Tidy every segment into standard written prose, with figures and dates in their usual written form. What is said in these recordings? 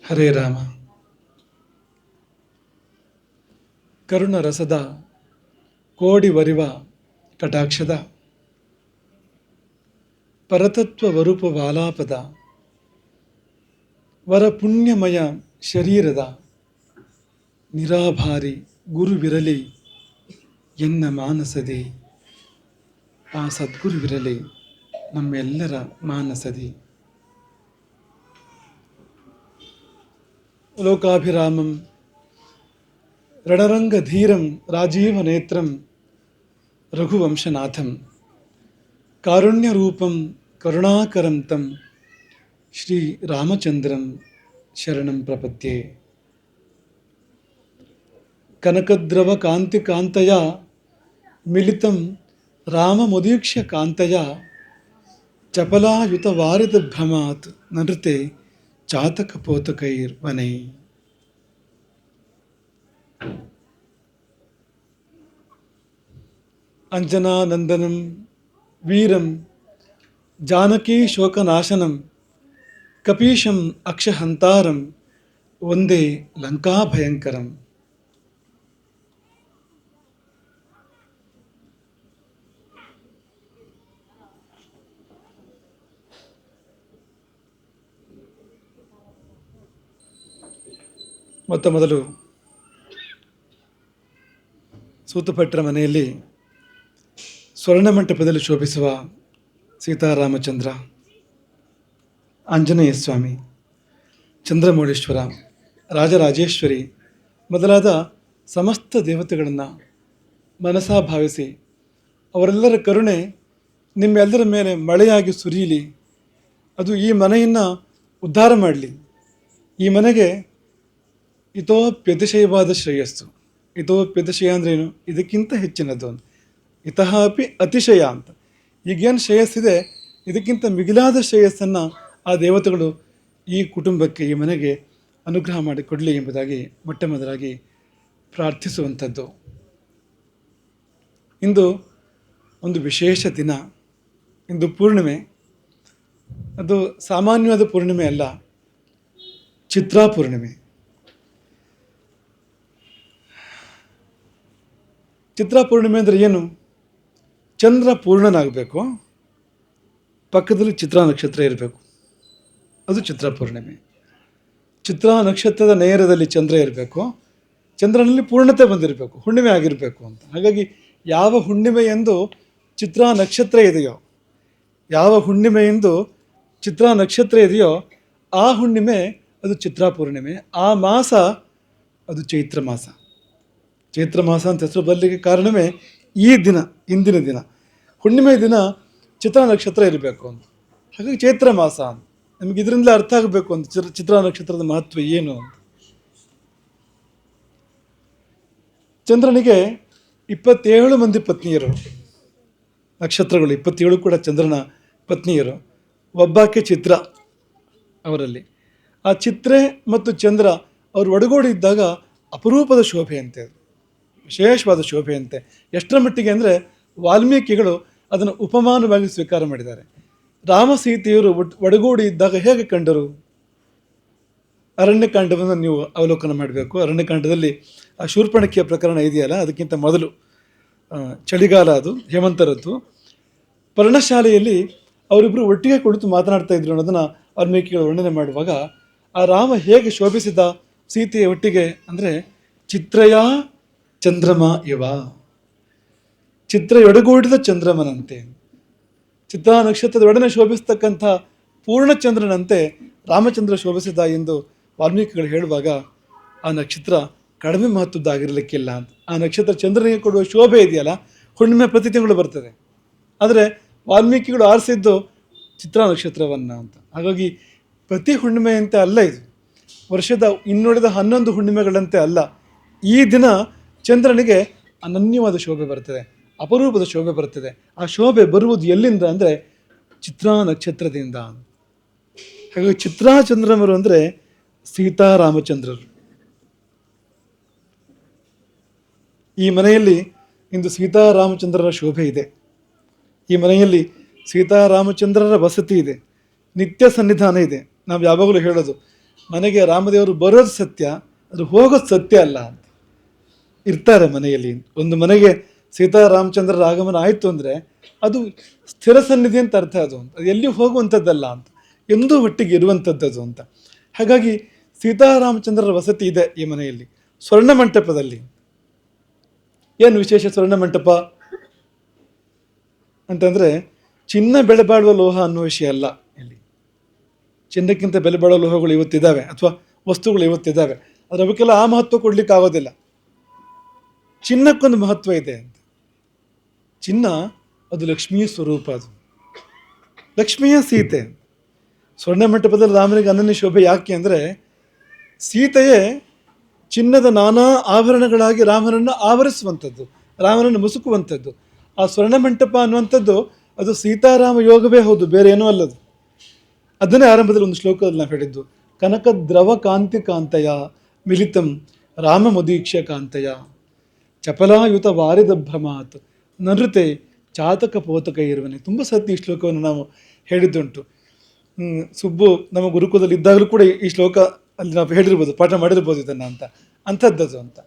ಹರೇ ರಾಮ. ಕರುಣ ರಸದ ಕೋಡಿ ವರಿವ ಕಟಾಕ್ಷದ ಪರತತ್ವ ವರೂಪ ವಾಲಾಪದ ವರ ಪುಣ್ಯಮಯ ಶರೀರದ ನಿರಾಭಾರಿ ಗುರುವಿರಲಿ ಎನ್ನ ಮಾನಸದಿ. ಆ ಸದ್ಗುರುವಿರಲಿ ನಮ್ಮೆಲ್ಲರ ಮಾನಸದಿ. ಲೋಕಾಭಿರಾಮಂ ರಣರಂಗಧೀರಂ ರಾಜೀವನೇತ್ರಂ ರಘುವಂಶನಾಥಂ ಕಾರುಣ್ಯರೂಪಂ ಕರುಣಾಕರಂ ತಂ ಶ್ರೀ ರಾಮಚಂದ್ರಂ ಶರಣಂ ಪ್ರಪದ್ಯೆ. ಕನಕದ್ರವ ಕಾಂತಿ ಕಾಂತಯ ಮಿಲಿತಂ ರಾಮಮುದೀಕ್ಷ್ಯ ಕಾಂತಯ ಚಪಲಾಯುತ ವಾರಿದ ಭ್ರಮಾತ್ ನೃತೆ ಚಾತಕಪೋತಕೈರ್ವನೈ. ಅಂಜನಾನಂದನಂ ವೀರಂ ಜಾನಕೀ ಶೋಕನಾಶನಂ ಕಪೀಶಂ ಅಕ್ಷಹಂತಾರಂ ವಂದೇ ಲಂಕಾಭಯಂಕರಂ. ಮೊತ್ತ ಮೊದಲು ಸೂತಭಟ್ರ ಮನೆಯಲ್ಲಿ ಸ್ವರ್ಣಮಂಟಪದಲ್ಲಿ ಶೋಭಿಸುವ ಸೀತಾರಾಮಚಂದ್ರ, ಆಂಜನೇಯ ಸ್ವಾಮಿ, ಚಂದ್ರಮೌಳೀಶ್ವರ, ರಾಜರಾಜೇಶ್ವರಿ ಮೊದಲಾದ ಸಮಸ್ತ ದೇವತೆಗಳನ್ನು ಮನಸಾ ಭಾವಿಸಿ ಅವರೆಲ್ಲರ ಕರುಣೆ ನಿಮ್ಮೆಲ್ಲರ ಮೇಲೆ ಮಳೆಯಾಗಿ ಸುರಿಯಲಿ. ಅದು ಈ ಮನೆಯನ್ನು ಉದ್ಧಾರ ಮಾಡಲಿ. ಈ ಮನೆಗೆ ಇತೋಪ್ಯತಿಶಯವಾದ ಶ್ರೇಯಸ್ಸು. ಇತೋಪ್ಯತಿಶಯ ಅಂದ್ರೇನು? ಇದಕ್ಕಿಂತ ಹೆಚ್ಚಿನದು. ಇತಃ ಅಪಿ ಅತಿಶಯ ಅಂತ. ಈಗೇನು ಶ್ರೇಯಸ್ಸಿದೆ ಇದಕ್ಕಿಂತ ಮಿಗಿಲಾದ ಶ್ರೇಯಸ್ಸನ್ನು ಆ ದೇವತೆಗಳು ಈ ಕುಟುಂಬಕ್ಕೆ, ಈ ಮನೆಗೆ ಅನುಗ್ರಹ ಮಾಡಿಕೊಡಲಿ ಎಂಬುದಾಗಿ ಮೊಟ್ಟ ಮೊದಲಾಗಿ ಪ್ರಾರ್ಥಿಸುವಂಥದ್ದು. ಇಂದು ಒಂದು ವಿಶೇಷ ದಿನ. ಇಂದು ಪೂರ್ಣಿಮೆ. ಅದು ಸಾಮಾನ್ಯವಾದ ಪೂರ್ಣಿಮೆ ಅಲ್ಲ, ಚಿತ್ರಾ ಪೂರ್ಣಿಮೆ. ಚಿತ್ರಾ ಪೂರ್ಣಿಮೆ ಅಂದರೆ ಏನು? ಚಂದ್ರ ಪೂರ್ಣನಾಗಬೇಕು, ಪಕ್ಕದಲ್ಲಿ ಚಿತ್ರಾ ನಕ್ಷತ್ರ ಇರಬೇಕು, ಅದು ಚಿತ್ರಾ ಪೂರ್ಣಿಮೆ. ಚಿತ್ರಾ ನಕ್ಷತ್ರದ ನೇರದಲ್ಲಿ ಚಂದ್ರ ಇರಬೇಕು, ಚಂದ್ರನಲ್ಲಿ ಪೂರ್ಣತೆ ಬಂದಿರಬೇಕು, ಹುಣ್ಣಿಮೆ ಆಗಿರಬೇಕು ಅಂತ. ಹಾಗಾಗಿ ಯಾವ ಹುಣ್ಣಿಮೆಯೆಂದು ಚಿತ್ರಾ ನಕ್ಷತ್ರ ಇದೆಯೋ, ಯಾವ ಹುಣ್ಣಿಮೆಯೆಂದು ಚಿತ್ರಾ ನಕ್ಷತ್ರ ಇದೆಯೋ ಆ ಹುಣ್ಣಿಮೆ ಅದು ಚಿತ್ರಾ ಪೂರ್ಣಿಮೆ. ಆ ಮಾಸ ಅದು ಚೈತ್ರ ಮಾಸ. ಚೈತ್ರ ಮಾಸ ಅಂತ ಹೆಸರು ಬರಲಿಕ್ಕೆ ಕಾರಣವೇ ಈ ದಿನ, ಇಂದಿನ ದಿನ. ಹುಣ್ಣಿಮೆ ದಿನ ಚಿತ್ರಾ ನಕ್ಷತ್ರ ಇರಬೇಕು ಅಂತ. ಹಾಗಾಗಿ ಚೈತ್ರ ಮಾಸ ಅಂತ. ನಮಗೆ ಇದರಿಂದಲೇ ಅರ್ಥ ಆಗಬೇಕು ಅಂತ ಚಿತ್ರಾ ನಕ್ಷತ್ರದ ಮಹತ್ವ ಏನು ಅಂತ. ಚಂದ್ರನಿಗೆ 27 ಮಂದಿ ಪತ್ನಿಯರು. ನಕ್ಷತ್ರಗಳು 27 ಕೂಡ ಚಂದ್ರನ ಪತ್ನಿಯರು. ಒಬ್ಬಾಕೆ ಚಿತ್ರ ಅವರಲ್ಲಿ. ಆ ಚಿತ್ರೆ ಮತ್ತು ಚಂದ್ರ ಅವರು ಒಡಗೂಡಿ ಇದ್ದಾಗ ಅಪರೂಪದ ಶೋಭೆ ಅಂತೆ, ವಿಶೇಷವಾದ ಶೋಭೆ ಅಂತೆ. ಎಷ್ಟರ ಮಟ್ಟಿಗೆ ಅಂದರೆ ವಾಲ್ಮೀಕಿಗಳು ಅದನ್ನು ಉಪಮಾನವಾಗಿ ಸ್ವೀಕಾರ ಮಾಡಿದ್ದಾರೆ. ರಾಮ ಸೀತೆಯರು ಒಡಗೂಡಿ ಇದ್ದಾಗ ಹೇಗೆ ಕಂಡರು? ಅರಣ್ಯಕಾಂಡವನ್ನು ನೀವು ಅವಲೋಕನ ಮಾಡಬೇಕು. ಅರಣ್ಯಕಾಂಡದಲ್ಲಿ ಆ ಶೂರ್ಪಣಖಿಯ ಪ್ರಕರಣ ಇದೆಯಲ್ಲ, ಅದಕ್ಕಿಂತ ಮೊದಲು ಚಳಿಗಾಲ, ಅದು ಹೇಮಂತರದ್ದು. ಪರ್ಣಶಾಲೆಯಲ್ಲಿ ಅವರಿಬ್ಬರು ಒಟ್ಟಿಗೆ ಕುಳಿತು ಮಾತನಾಡ್ತಾ ಇದ್ರು ಅನ್ನೋದನ್ನು ವಾಲ್ಮೀಕಿಗಳು ವರ್ಣನೆ ಮಾಡುವಾಗ ಆ ರಾಮ ಹೇಗೆ ಶೋಭಿಸಿದ ಸೀತೆಯ ಒಟ್ಟಿಗೆ ಅಂದರೆ ಚಿತ್ರಯ ಚಂದ್ರಮ ಇವ, ಚಿತ್ರಯೊಡಗೂಡಿದ ಚಂದ್ರಮನಂತೆ, ಚಿತ್ರಾ ನಕ್ಷತ್ರದೊಡನೆ ಶೋಭಿಸ್ತಕ್ಕಂಥ ಪೂರ್ಣಚಂದ್ರನಂತೆ ರಾಮಚಂದ್ರ ಶೋಭಿಸಿದ ಎಂದು ವಾಲ್ಮೀಕಿಗಳು ಹೇಳುವಾಗ ಆ ನಕ್ಷತ್ರ ಕಡಿಮೆ ಮಹತ್ವದ್ದಾಗಿರಲಿಕ್ಕಿಲ್ಲ ಅಂತ. ಆ ನಕ್ಷತ್ರ ಚಂದ್ರನಿಗೆ ಕೊಡುವ ಶೋಭೆ ಇದೆಯಲ್ಲ, ಹುಣ್ಣಿಮೆ ಪ್ರತಿ ತಿಂಗಳು ಬರ್ತದೆ. ಆದರೆ ವಾಲ್ಮೀಕಿಗಳು ಆರಿಸಿದ್ದು ಚಿತ್ರಾ ನಕ್ಷತ್ರವನ್ನು ಅಂತ. ಹಾಗಾಗಿ ಪ್ರತಿ ಹುಣ್ಣಿಮೆಯಂತೆ ಅಲ್ಲ ಇದು, ವರ್ಷದ ಇನ್ನುಳಿದ 11 ಹುಣ್ಣಿಮೆಗಳಂತೆ ಅಲ್ಲ. ಈ ದಿನ ಚಂದ್ರನಿಗೆ ಅನನ್ಯವಾದ ಶೋಭೆ ಬರ್ತದೆ, ಅಪರೂಪದ ಶೋಭೆ ಬರ್ತದೆ. ಆ ಶೋಭೆ ಬರುವುದು ಎಲ್ಲಿಂದ ಅಂದರೆ ಚಿತ್ರಾ ನಕ್ಷತ್ರದಿಂದ. ಹಾಗಾಗಿ ಚಿತ್ರಾ ಚಂದ್ರಮರು ಅಂದರೆ ಸೀತಾರಾಮಚಂದ್ರರು. ಈ ಮನೆಯಲ್ಲಿ ಇಂದು ಸೀತಾರಾಮಚಂದ್ರರ ಶೋಭೆ ಇದೆ. ಈ ಮನೆಯಲ್ಲಿ ಸೀತಾರಾಮಚಂದ್ರರ ವಸತಿ ಇದೆ, ನಿತ್ಯ ಸನ್ನಿಧಾನ ಇದೆ. ನಾವು ಯಾವಾಗಲೂ ಹೇಳೋದು ಮನೆಗೆ ರಾಮದೇವರು ಬರೋದು ಸತ್ಯ, ಅದು ಹೋಗೋದು ಸತ್ಯ ಅಲ್ಲ ಅಂತ. ಇರ್ತಾರೆ ಮನೆಯಲ್ಲಿ. ಒಂದು ಮನೆಗೆ ಸೀತಾರಾಮಚಂದ್ರರ ಆಗಮನ ಆಯಿತು ಅಂದರೆ ಅದು ಸ್ಥಿರ ಸನ್ನಿಧಿ ಅಂತ ಅರ್ಥ. ಅದು ಎಲ್ಲಿ ಹೋಗುವಂಥದ್ದಲ್ಲ ಅಂತ, ಎಂದೂ ಒಟ್ಟಿಗೆ ಇರುವಂಥದ್ದದು ಅಂತ. ಹಾಗಾಗಿ ಸೀತಾರಾಮಚಂದ್ರರ ವಸತಿ ಇದೆ ಈ ಮನೆಯಲ್ಲಿ, ಸ್ವರ್ಣ ಮಂಟಪದಲ್ಲಿ. ಏನು ವಿಶೇಷ ಸ್ವರ್ಣ ಮಂಟಪ ಅಂತಂದರೆ, ಚಿನ್ನ ಬೆಲೆ ಬಾಳುವ ಲೋಹ ಅನ್ನೋ ವಿಷಯ ಅಲ್ಲ ಇಲ್ಲಿ. ಚಿನ್ನಕ್ಕಿಂತ ಬೆಲೆ ಬಾಳುವ ಲೋಹಗಳು ಇವತ್ತಿದ್ದಾವೆ, ಅಥವಾ ವಸ್ತುಗಳು ಇವತ್ತಿದ್ದಾವೆ, ಆದರೆ ಅವಕ್ಕೆಲ್ಲ ಆ ಮಹತ್ವ ಕೊಡ್ಲಿಕ್ಕೆ ಆಗೋದಿಲ್ಲ. ಚಿನ್ನಕ್ಕೊಂದು ಮಹತ್ವ ಇದೆ ಅಂತ. ಚಿನ್ನ ಅದು ಲಕ್ಷ್ಮೀ ಸ್ವರೂಪ, ಅದು ಲಕ್ಷ್ಮಿಯ ಸೀತೆ. ಸ್ವರ್ಣ ಮಂಟಪದಲ್ಲಿ ರಾಮನಿಗೆ ಅನನ್ಯ ಶೋಭೆ ಯಾಕೆ ಅಂದರೆ, ಸೀತೆಯೇ ಚಿನ್ನದ ನಾನಾ ಆಭರಣಗಳಾಗಿ ರಾಮನನ್ನು ಆವರಿಸುವಂಥದ್ದು, ರಾಮನನ್ನು ಮುಸುಕುವಂಥದ್ದು. ಆ ಸ್ವರ್ಣ ಮಂಟಪ ಅನ್ನುವಂಥದ್ದು ಅದು ಸೀತಾರಾಮ ಯೋಗವೇ ಹೌದು, ಬೇರೆ ಏನೂ ಅಲ್ಲದು. ಅದನ್ನೇ ಆರಂಭದಲ್ಲಿ ಒಂದು ಶ್ಲೋಕದಲ್ಲಿ ನಾವು ಹೇಳಿದ್ದು, ಕನಕ ದ್ರವ ಕಾಂತಿ ಕಾಂತಯ ಮಿಲಿತಂ ರಾಮ ಮುದೀಕ್ಷ ಕಾಂತಯ ಚಪಲಾಯುತ ವಾರಿದ ಭ್ರಮಾತ್ ನೃತೆ ಚಾತಕ ಪೋತಕ ಇರುವನೆ. ತುಂಬ ಸತಿ ಈ ಶ್ಲೋಕವನ್ನು ನಾವು ಹೇಳಿದ್ದುಂಟು. ಸುಬ್ಬು ನಮ್ಮ ಗುರುಕುಲದಲ್ಲಿ ಇದ್ದಾಗಲೂ ಕೂಡ ಈ ಶ್ಲೋಕ ಅಲ್ಲಿ ನಾವು ಹೇಳಿರ್ಬೋದು, ಪಾಠ ಮಾಡಿರ್ಬೋದು ಇದನ್ನು ಅಂತ. ಅಂಥದ್ದದು ಅಂತ.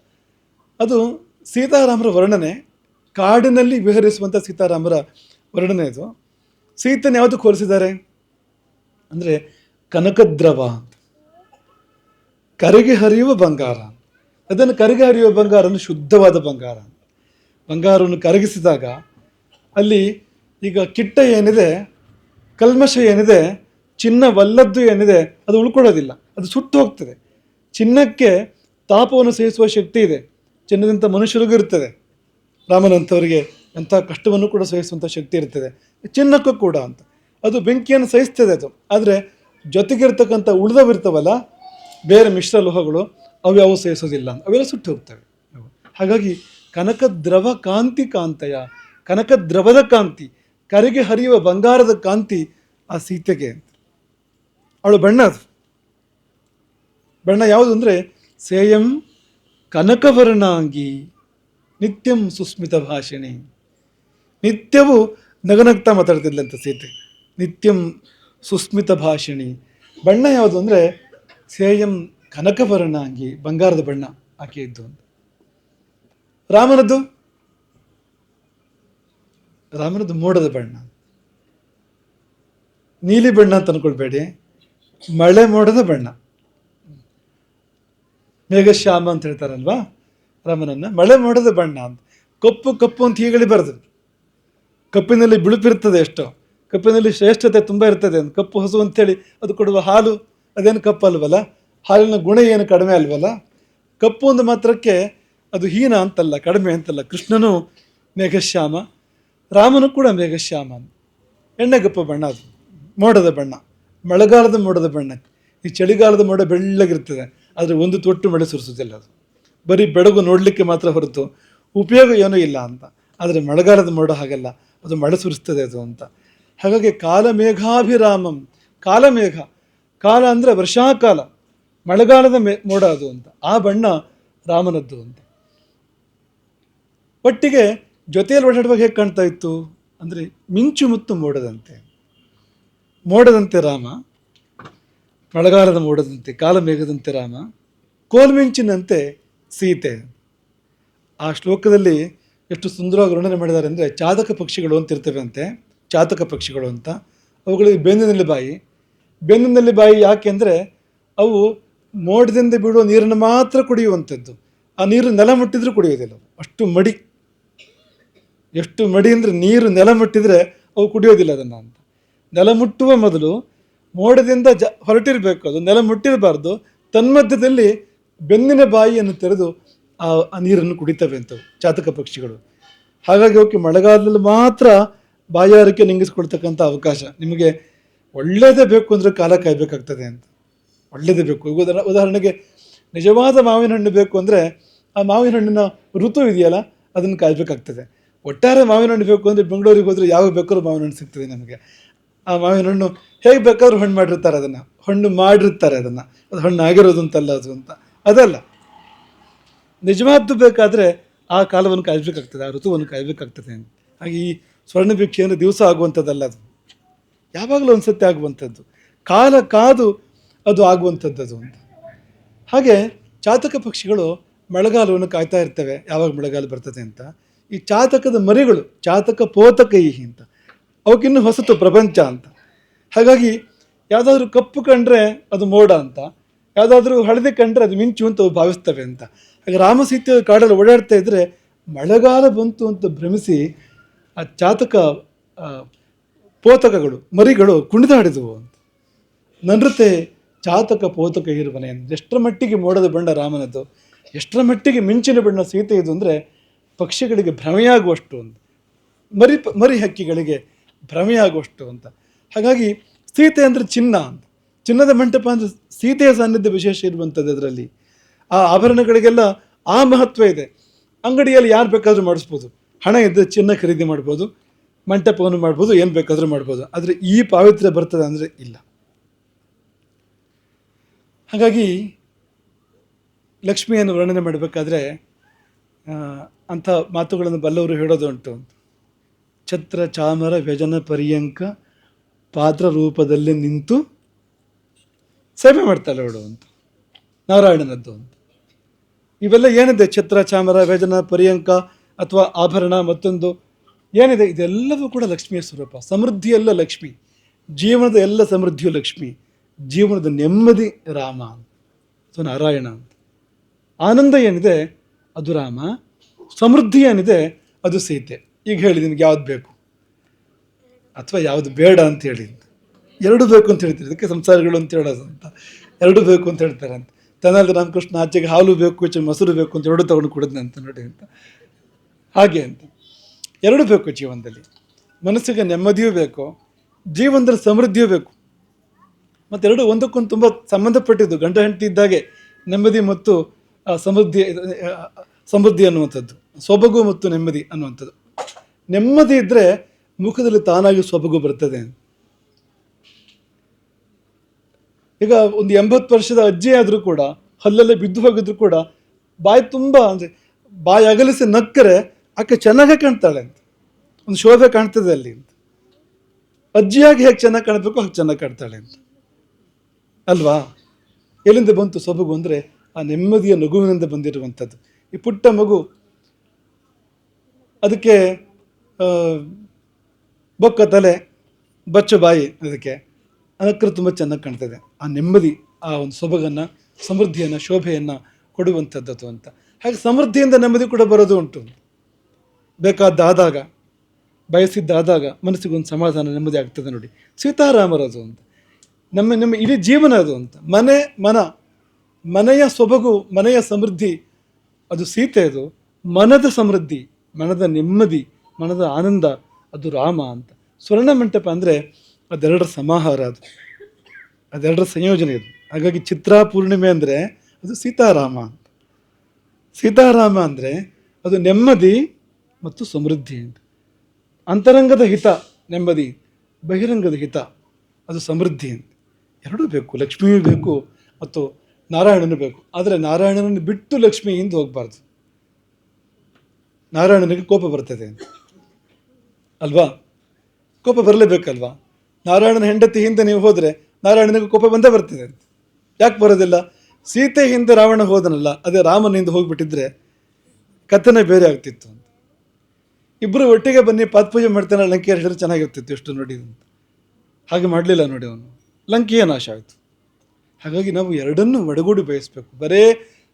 ಅದು ಸೀತಾರಾಮರ ವರ್ಣನೆ, ಕಾಡಿನಲ್ಲಿ ವಿಹರಿಸುವಂಥ ಸೀತಾರಾಮರ ವರ್ಣನೆ. ಅದು ಸೀತೆಯನ್ನು ಯಾವುದು ಹೋಲಿಸಿದ್ದಾರೆ ಅಂದರೆ ಕನಕದ್ರವ ಅಂತ, ಕರಗಿ ಹರಿಯುವ ಬಂಗಾರ. ಅದನ್ನು ಕರಗಿ ಹರಿಯುವ ಬಂಗಾರನ್ನು ಶುದ್ಧವಾದ ಬಂಗಾರ. ಬಂಗಾರವನ್ನು ಕರಗಿಸಿದಾಗ ಅಲ್ಲಿ ಈಗ ಕಿಟ್ಟ ಏನಿದೆ, ಕಲ್ಮಶ ಏನಿದೆ, ಚಿನ್ನವಲ್ಲದ್ದು ಏನಿದೆ, ಅದು ಉಳ್ಕೊಳ್ಳೋದಿಲ್ಲ, ಅದು ಸುಟ್ಟು ಹೋಗ್ತದೆ. ಚಿನ್ನಕ್ಕೆ ತಾಪವನ್ನು ಸಹಿಸುವ ಶಕ್ತಿ ಇದೆ, ಚಿನ್ನದಂಥ ಮನುಷ್ಯರಿಗೂ ಇರ್ತದೆ. ರಾಮನಂಥವರಿಗೆ ಎಂಥ ಕಷ್ಟವನ್ನು ಕೂಡ ಸಹಿಸುವಂಥ ಶಕ್ತಿ ಇರ್ತದೆ, ಚಿನ್ನಕ್ಕೂ ಕೂಡ ಅಂತ. ಅದು ಬೆಂಕಿಯನ್ನು ಸಹಿಸ್ತದೆ ಅದು. ಆದರೆ ಜೊತೆಗಿರ್ತಕ್ಕಂಥ ಉಳಿದವಿರ್ತವಲ್ಲ ಬೇರೆ ಮಿಶ್ರ ಲೋಹಗಳು, ಅವ್ಯಾವು ಸಹಿಸೋದಿಲ್ಲ, ಅವೆಲ್ಲ ಸುಟ್ಟು ಹೋಗ್ತವೆ. ಹಾಗಾಗಿ ಕನಕ ದ್ರವ ಕಾಂತಿ ಕಾಂತಯ, ಕನಕ ದ್ರವದ ಕಾಂತಿ, ಕರೆಗೆ ಹರಿಯುವ ಬಂಗಾರದ ಕಾಂತಿ ಆ ಸೀತೆಗೆ. ಅವಳು ಬಣ್ಣ, ಅದು ಬಣ್ಣ ಯಾವುದು ಅಂದರೆ ಸೇಯಂ ಕನಕವರ್ಣಾಂಗಿ ನಿತ್ಯಂ ಸುಸ್ಮಿತ ಭಾಷಿಣಿ. ನಿತ್ಯವೂ ನಗನಗ್ತಾ ಮಾತಾಡ್ತಿದ್ಲಂತ ಸೀತೆ, ನಿತ್ಯಂ ಸುಸ್ಮಿತ ಭಾಷಿಣಿ. ಬಣ್ಣ ಯಾವುದು ಅಂದರೆ ಸೇಯಂ ಕನಕವರ್ಣಾಂಗಿ, ಬಂಗಾರದ ಬಣ್ಣ ಆಕೆ ಇದ್ದು ಅಂತ. ರಾಮನದ್ದು ಮೋಡದ ಬಣ್ಣ, ನೀಲಿ ಬಣ್ಣ ಅಂತ ಅನ್ಕೊಳ್ಬೇಡಿ, ಮಳೆ ಮೋಡದ ಬಣ್ಣ. ಮೇಘಶ್ಯಾಮ ಅಂತ ಹೇಳ್ತಾರಲ್ವಾ ರಾಮನನ್ನ, ಮಳೆ ಮೋಡದ ಬಣ್ಣ ಅಂತ. ಕಪ್ಪು ಕಪ್ಪು ಅಂತ ಹೀಗಳಿಬಾರ್ದು. ಕಪ್ಪಿನಲ್ಲಿ ಬಿಳುಪಿರ್ತದೆ ಎಷ್ಟೋ, ಕಪ್ಪಿನಲ್ಲಿ ಶ್ರೇಷ್ಠತೆ ತುಂಬ ಇರ್ತದೆ ಅಂತ. ಕಪ್ಪು ಹಸು ಅಂತೇಳಿ ಅದು ಕೊಡುವ ಹಾಲು ಅದೇನು ಕಪ್ಪು ಅಲ್ವಲ್ಲ, ಹಾಲಿನ ಗುಣ ಏನು ಕಡಿಮೆ ಅಲ್ವಲ್ಲ. ಕಪ್ಪು ಒಂದು ಮಾತ್ರಕ್ಕೆ ಅದು ಹೀನ ಅಂತಲ್ಲ, ಕಡಿಮೆ ಅಂತಲ್ಲ. ಕೃಷ್ಣನು ಮೇಘಶ್ಯಾಮ, ರಾಮನು ಕೂಡ ಮೇಘಶ್ಯಾಮ. ಎಣ್ಣೆಗಪ್ಪ ಬಣ್ಣ, ಅದು ಮೋಡದ ಬಣ್ಣ, ಮಳೆಗಾಲದ ಮೋಡದ ಬಣ್ಣ. ಈ ಚಳಿಗಾಲದ ಮೋಡ ಬೆಳ್ಳಗಿರ್ತದೆ, ಆದರೆ ಒಂದು ತೊಟ್ಟು ಮಳೆ ಸುರಿಸೋದಿಲ್ಲ. ಅದು ಬರೀ ಬೆಳಗು ನೋಡಲಿಕ್ಕೆ ಮಾತ್ರ ಹೊರತು ಉಪಯೋಗ ಏನೂ ಇಲ್ಲ ಅಂತ. ಆದರೆ ಮಳೆಗಾಲದ ಮೋಡ ಹಾಗಲ್ಲ, ಅದು ಮಳೆ ಸುರಿಸ್ತದೆ ಅದು ಅಂತ. ಹಾಗಾಗಿ ಕಾಲಮೇಘಾಭಿರಾಮಂ, ಕಾಲಮೇಘ, ಕಾಲ ಅಂದರೆ ವರ್ಷಾಕಾಲ, ಮಳೆಗಾಲದ ಮೋಡ ಅದು ಅಂತ. ಆ ಬಣ್ಣ ರಾಮನದ್ದು ಅಂತ. ಒಟ್ಟಿಗೆ ಜೊತೆಯಲ್ಲಿ ಓಡಾಡುವಾಗ ಹೇಗೆ ಕಾಣ್ತಾ ಇತ್ತು ಅಂದರೆ ಮಿಂಚು ಮುತ್ತು ಮೋಡದಂತೆ ರಾಮ, ಮಳೆಗಾಲದ ಮೋಡದಂತೆ ಕಾಲಮೇಘದಂತೆ ರಾಮ, ಕೋಲ್ಮಿಂಚಿನಂತೆ ಸೀತೆ. ಆ ಶ್ಲೋಕದಲ್ಲಿ ಎಷ್ಟು ಸುಂದರವಾಗಿ ವರ್ಣನೆ ಮಾಡಿದ್ದಾರೆ ಅಂದರೆ, ಚಾತಕ ಪಕ್ಷಿಗಳು ಅಂತ ಇರ್ತವೆ ಅಂತೆ, ಚಾತಕ ಪಕ್ಷಿಗಳು ಅಂತ. ಅವುಗಳಿಗೆ ಬೆನ್ನಿನಲ್ಲಿ ಬಾಯಿ ಯಾಕೆ ಅಂದರೆ ಅವು ಮೋಡದಿಂದ ಬಿಡುವ ನೀರನ್ನು ಮಾತ್ರ ಕುಡಿಯುವಂಥದ್ದು. ಆ ನೀರು ನೆಲ ಮುಟ್ಟಿದ್ರೂ ಕುಡಿಯೋದಿಲ್ಲ, ಅಷ್ಟು ಮಡಿ. ಎಷ್ಟು ಮಡಿ ಅಂದರೆ ನೀರು ನೆಲ ಮುಟ್ಟಿದರೆ ಅವು ಕುಡಿಯೋದಿಲ್ಲ ಅದನ್ನು ಅಂತ. ನೆಲ ಮುಟ್ಟುವ ಮೊದಲು ಮೋಡದಿಂದ ಹೊರಟಿರಬೇಕು, ಅದು ನೆಲ ಮುಟ್ಟಿರಬಾರ್ದು. ತನ್ಮಧ್ಯದಲ್ಲಿ ಬೆನ್ನಿನ ಬಾಯಿಯನ್ನು ತೆರೆದು ಆ ನೀರನ್ನು ಕುಡಿತವೆ ಅಂತವು ಚಾತಕ ಪಕ್ಷಿಗಳು. ಹಾಗಾಗಿ ಅವಕ್ಕೆ ಮಳೆಗಾಲದಲ್ಲಿ ಮಾತ್ರ ಬಾಯಾರಿಕೆ ನಿಂಗಿಸ್ಕೊಳ್ತಕ್ಕಂಥ ಅವಕಾಶ. ನಿಮಗೆ ಒಳ್ಳೆಯದೇ ಬೇಕು ಅಂದರೆ ಕಾಲ ಕಾಯಬೇಕಾಗ್ತದೆ ಅಂತ. ಒಳ್ಳೆಯದೇ ಬೇಕು. ಉದಾಹರಣೆಗೆ ನಿಜವಾದ ಮಾವಿನ ಹಣ್ಣು ಬೇಕು ಅಂದರೆ ಆ ಮಾವಿನ ಹಣ್ಣಿನ ಋತು ಇದೆಯಲ್ಲ, ಅದನ್ನು ಕಾಯಬೇಕಾಗ್ತದೆ. ಒಟ್ಟಾರೆ ಮಾವಿನ ಹಣ್ಣು ಬೇಕು ಅಂದರೆ ಬೆಂಗಳೂರಿಗೆ ಹೋದರೆ ಯಾವ ಬೇಕಾದ್ರೂ ಮಾವಿನ ಹಣ್ಣು ಸಿಗ್ತದೆ ನಮಗೆ. ಆ ಮಾವಿನ ಹಣ್ಣು ಹೇಗೆ ಬೇಕಾದ್ರೂ ಹಣ್ಣು ಮಾಡಿರ್ತಾರೆ, ಹಣ್ಣು ಮಾಡಿರ್ತಾರೆ ಅದನ್ನು. ಅದು ಹಣ್ಣು ಆಗಿರೋದು ಅಂತಲ್ಲ ಅದು ಅಂತ, ಅದಲ್ಲ. ನಿಜವಾದ್ದು ಬೇಕಾದರೆ ಆ ಕಾಲವನ್ನು ಕಾಯಬೇಕಾಗ್ತದೆ, ಆ ಋತುವನ್ನು ಕಾಯಬೇಕಾಗ್ತದೆ ಅಂತ. ಹಾಗೆ ಈ ಸ್ವರ್ಣ ಭಿಕ್ಷೆ ಅಂದರೆ ದಿವಸ ಆಗುವಂಥದ್ದಲ್ಲ, ಅದು ಯಾವಾಗಲೂ ಒಂದು ಸತ್ಯ ಆಗುವಂಥದ್ದು. ಕಾಲ ಕಾದು ಅದು ಆಗುವಂಥದ್ದು ಅದು ಅಂತ. ಹಾಗೆ ಚಾತಕ ಪಕ್ಷಿಗಳು ಮಳೆಗಾಲವನ್ನು ಕಾಯ್ತಾ ಇರ್ತವೆ, ಯಾವಾಗ ಮಳೆಗಾಲ ಬರ್ತದೆ ಅಂತ. ಈ ಚಾತಕದ ಮರಿಗಳು ಚಾತಕ ಪೋತಕೈಹಿ ಅಂತ, ಅವಕ್ಕಿನ್ನೂ ಹೊಸತು ಪ್ರಪಂಚ ಅಂತ. ಹಾಗಾಗಿ ಯಾವುದಾದ್ರೂ ಕಪ್ಪು ಕಂಡ್ರೆ ಅದು ಮೋಡ ಅಂತ, ಯಾವುದಾದ್ರೂ ಹಳದಿ ಕಂಡ್ರೆ ಅದು ಮಿಂಚು ಅಂತ ಅವು ಭಾವಿಸ್ತವೆ ಅಂತ. ಹಾಗೆ ರಾಮಸೀತೆ ಕಾಡಲ್ಲಿ ಓಡಾಡ್ತಾ ಇದ್ದರೆ ಮಳೆಗಾಲ ಬಂತು ಅಂತ ಭ್ರಮಿಸಿ ಆ ಚಾತಕ ಪೋತಕಗಳು ಮರಿಗಳು ಕುಣಿದಾಡಿದವು ಅಂತ. ನನೃತೆ ಚಾತಕ ಪೋತಕ ಇರುವನೆ ಅಂತ. ಎಷ್ಟರ ಮಟ್ಟಿಗೆ ಮೋಡದ ಬಣ್ಣ ರಾಮನದ್ದು, ಎಷ್ಟರ ಮಟ್ಟಿಗೆ ಮಿಂಚಿನ ಬಣ್ಣ ಸೀತೆ ಇದು ಅಂದರೆ ಪಕ್ಷಿಗಳಿಗೆ ಭ್ರಮೆಯಾಗುವಷ್ಟು ಅಂತ, ಮರಿ ಹಕ್ಕಿಗಳಿಗೆ ಭ್ರಮೆಯಾಗುವಷ್ಟು ಅಂತ. ಹಾಗಾಗಿ ಸೀತೆ ಅಂದರೆ ಚಿನ್ನ ಅಂತ. ಚಿನ್ನದ ಮಂಟಪ ಅಂದರೆ ಸೀತೆಯ ಸಾನ್ನಿಧ್ಯ ವಿಶೇಷ ಇರುವಂಥದ್ದು. ಅದರಲ್ಲಿ ಆ ಆಭರಣಗಳಿಗೆಲ್ಲ ಆ ಮಹತ್ವ ಇದೆ. ಅಂಗಡಿಯಲ್ಲಿ ಯಾರು ಬೇಕಾದರೂ ಮಾಡಿಸ್ಬೋದು, ಹಣ ಇದ್ದರೆ ಚಿನ್ನ ಖರೀದಿ ಮಾಡ್ಬೋದು, ಮಂಟಪವನ್ನು ಮಾಡ್ಬೋದು, ಏನು ಬೇಕಾದರೂ ಮಾಡ್ಬೋದು. ಆದರೆ ಈ ಪಾವಿತ್ರ್ಯ ಬರ್ತದೆ ಅಂದರೆ ಇಲ್ಲ. ಹಾಗಾಗಿ ಲಕ್ಷ್ಮಿಯನ್ನು ವರ್ಣನೆ ಮಾಡಬೇಕಾದ್ರೆ ಅಂಥ ಮಾತುಗಳನ್ನು ಬಲ್ಲವರು ಹೇಳೋದು ಉಂಟು. ಛತ್ರ ಚಾಮರ ವ್ಯಜನ ಪರ್ಯಂಕ ಪಾತ್ರ ರೂಪದಲ್ಲಿ ನಿಂತು ಸೇವೆ ಮಾಡ್ತಾಳೆ ಅವಳು ಅಂತ, ನಾರಾಯಣನದ್ದು ಅಂತ. ಇವೆಲ್ಲ ಏನಿದೆ, ಛತ್ರ ಚಾಮರ ವ್ಯಜನ ಪರ್ಯಂಕ ಅಥವಾ ಆಭರಣ ಮತ್ತೊಂದು ಏನಿದೆ, ಇದೆಲ್ಲವೂ ಕೂಡ ಲಕ್ಷ್ಮಿಯ ಸ್ವರೂಪ. ಸಮೃದ್ಧಿಯೆಲ್ಲ ಲಕ್ಷ್ಮಿ, ಜೀವನದ ಎಲ್ಲ ಸಮೃದ್ಧಿಯು ಲಕ್ಷ್ಮಿ, ಜೀವನದ ನೆಮ್ಮದಿ ರಾಮ ಅಥವಾ ನಾರಾಯಣ ಅಂತ. ಆನಂದ ಏನಿದೆ ಅದು ರಾಮ, ಸಮೃದ್ಧಿ ಏನಿದೆ ಅದು ಸೀತೆ. ಈಗ ಹೇಳಿ ನಿಮ್ಗೆ ಯಾವ್ದು ಬೇಕು ಅಥವಾ ಯಾವುದು ಬೇಡ ಅಂತ ಹೇಳಿ. ಎರಡು ಬೇಕು ಅಂತ ಹೇಳ್ತೀರಿ, ಇದಕ್ಕೆ ಸಂಸಾರಗಳು ಅಂತ ಹೇಳೋದು ಅಂತ. ಎರಡು ಬೇಕು ಅಂತ ಹೇಳ್ತಾರೆ ಅಂತ. ತನ್ನಲ್ಲಿ ರಾಮಕೃಷ್ಣ ಆಚೆಗೆ ಹಾಲು ಬೇಕು, ಈಚೆ ಮೊಸರು ಬೇಕು ಅಂತ ಎರಡು ತಗೊಂಡು ಕುಡಿದ್ನೆ ಅಂತ ನೋಡಿ ಅಂತ. ಹಾಗೆ ಅಂತ ಎರಡು ಬೇಕು ಜೀವನದಲ್ಲಿ. ಮನಸ್ಸಿಗೆ ನೆಮ್ಮದಿಯೂ ಬೇಕು, ಜೀವನದಲ್ಲಿ ಸಮೃದ್ಧಿಯೂ ಬೇಕು. ಮತ್ತೆರಡು ಒಂದಕ್ಕೊಂದು ತುಂಬ ಸಂಬಂಧಪಟ್ಟಿದ್ದು. ಗಂಡ ಹೆಂಡತಿ ಇದ್ದಾಗೆ ನೆಮ್ಮದಿ ಮತ್ತು ಸಮೃದ್ಧಿ ಅನ್ನುವಂಥದ್ದು, ಸೊಬಗು ಮತ್ತು ನೆಮ್ಮದಿ ಅನ್ನುವಂಥದ್ದು. ನೆಮ್ಮದಿ ಇದ್ದರೆ ಮುಖದಲ್ಲಿ ತಾನಾಗಿ ಸೊಬಗು ಬರ್ತದೆ. ಈಗ ಒಂದು 80 ವರ್ಷದ ಅಜ್ಜಿ ಆದರೂ ಕೂಡ ಹಲ್ಲಲ್ಲೇ ಬಿದ್ದು ಹೋಗಿದ್ರು ಕೂಡ ಬಾಯಿ ತುಂಬ ಅಂದರೆ ಬಾಯಿ ಅಗಲಿಸಿ ನಕ್ಕರೆ ಆಕೆ ಚೆನ್ನಾಗೇ ಕಾಣ್ತಾಳೆ ಅಂತ, ಒಂದು ಶೋಭೆ ಕಾಣ್ತದೆ ಅಲ್ಲಿ ಅಂತ. ಅಜ್ಜಿಯಾಗಿ ಹೇಗೆ ಚೆನ್ನಾಗಿ ಕಾಣಬೇಕು ಹಾಗೆ ಚೆನ್ನಾಗಿ ಕಾಣ್ತಾಳೆ ಅಂತ ಅಲ್ವಾ. ಎಲ್ಲಿಂದ ಬಂತು ಸೊಬಗು ಅಂದರೆ ಆ ನೆಮ್ಮದಿಯ ನಗುವಿನಿಂದ ಬಂದಿರುವಂಥದ್ದು. ಈ ಪುಟ್ಟ ಮಗು, ಅದಕ್ಕೆ ಬೊಕ್ಕ ತಲೆ ಬಚ್ಚು ಬಾಯಿ, ಅದಕ್ಕೆ ಅದಕ್ಕೆ ತುಂಬ ಚೆನ್ನಾಗಿ ಕಾಣ್ತದೆ. ಆ ನೆಮ್ಮದಿ, ಆ ಒಂದು ಸೊಬಗನ್ನು, ಸಮೃದ್ಧಿಯನ್ನು, ಶೋಭೆಯನ್ನು ಕೊಡುವಂಥದ್ದು ಅಂತ. ಹಾಗೆ ಸಮೃದ್ಧಿಯಿಂದ ನೆಮ್ಮದಿ ಕೂಡ ಬರೋದು ಉಂಟು. ಬೇಕಾದ್ದಾದಾಗ, ಬಯಸಿದ್ದಾದಾಗ ಮನಸ್ಸಿಗೊಂದು ಸಮಾಧಾನ, ನೆಮ್ಮದಿ ಆಗ್ತದೆ ನೋಡಿ. ಸೀತಾರಾಮರದು ಅಂತ ನಮ್ಮ ಇಡೀ ಜೀವನ ಅದು ಅಂತ. ಮನೆಯ ಸೊಬಗು, ಮನೆಯ ಸಮೃದ್ಧಿ ಅದು ಸೀತೆ. ಅದು ಮನದ ಸಮೃದ್ಧಿ, ಮನದ ನೆಮ್ಮದಿ, ಮನದ ಆನಂದ ಅದು ರಾಮ ಅಂತ. ಸ್ವರ್ಣ ಮಂಟಪ ಅಂದರೆ ಅದೆರಡರ ಸಮಾಹಾರ, ಅದೆರಡರ ಸಂಯೋಜನೆ ಅದು. ಹಾಗಾಗಿ ಚಿತ್ರಾ ಪೂರ್ಣಿಮೆ ಅಂದರೆ ಅದು ಸೀತಾರಾಮ ಅಂತ. ಸೀತಾರಾಮ ಅಂದರೆ ಅದು ನೆಮ್ಮದಿ ಮತ್ತು ಸಮೃದ್ಧಿ ಅಂತ. ಅಂತರಂಗದ ಹಿತ ನೆಮ್ಮದಿ, ಬಹಿರಂಗದ ಹಿತ ಅದು ಸಮೃದ್ಧಿ ಅಂತ. ಎರಡೂ ಬೇಕು, ಲಕ್ಷ್ಮಿಯೂ ಬೇಕು ಮತ್ತು ನಾರಾಯಣನೂ ಬೇಕು. ಆದರೆ ನಾರಾಯಣನನ್ನು ಬಿಟ್ಟು ಲಕ್ಷ್ಮಿ ಹಿಂದೆ ಹೋಗಬಾರ್ದು. ನಾರಾಯಣನಿಗೆ ಕೋಪ ಬರ್ತದೆ ಅಂತ ಅಲ್ವಾ, ಕೋಪ ಬರಲೇಬೇಕಲ್ವಾ. ನಾರಾಯಣನ ಹೆಂಡತಿ ಹಿಂದೆ ನೀವು ಹೋದರೆ ನಾರಾಯಣನಿಗೆ ಕೋಪ ಬಂದೇ ಬರ್ತದೆ ಅಂತ. ಯಾಕೆ ಬರೋದಿಲ್ಲ? ಸೀತೆ ಹಿಂದೆ ರಾವಣ ಹೋದನಲ್ಲ, ಅದೇ ರಾಮನ ಹಿಂದೆ ಹೋಗ್ಬಿಟ್ಟಿದ್ರೆ ಕಥನೆ ಬೇರೆ ಆಗ್ತಿತ್ತು ಅಂತ. ಇಬ್ಬರು ಒಟ್ಟಿಗೆ ಬನ್ನಿ ಪಾತ್ಪೂಜೆ ಮಾಡ್ತಾನೆ ಲಂಕೆಯನ್ನು ಹೇಳಿದ್ರೆ ಚೆನ್ನಾಗಿರ್ತಿತ್ತು ಎಷ್ಟು ನೋಡಿ ಅಂತ. ಹಾಗೆ ಮಾಡಲಿಲ್ಲ ನೋಡಿ, ಅವನು ಲಂಕೆಯ ನಾಶ ಆಯಿತು. ಹಾಗಾಗಿ ನಾವು ಎರಡನ್ನೂ ಒಡಗೂಡಿ ಬಯಸಬೇಕು. ಬರೇ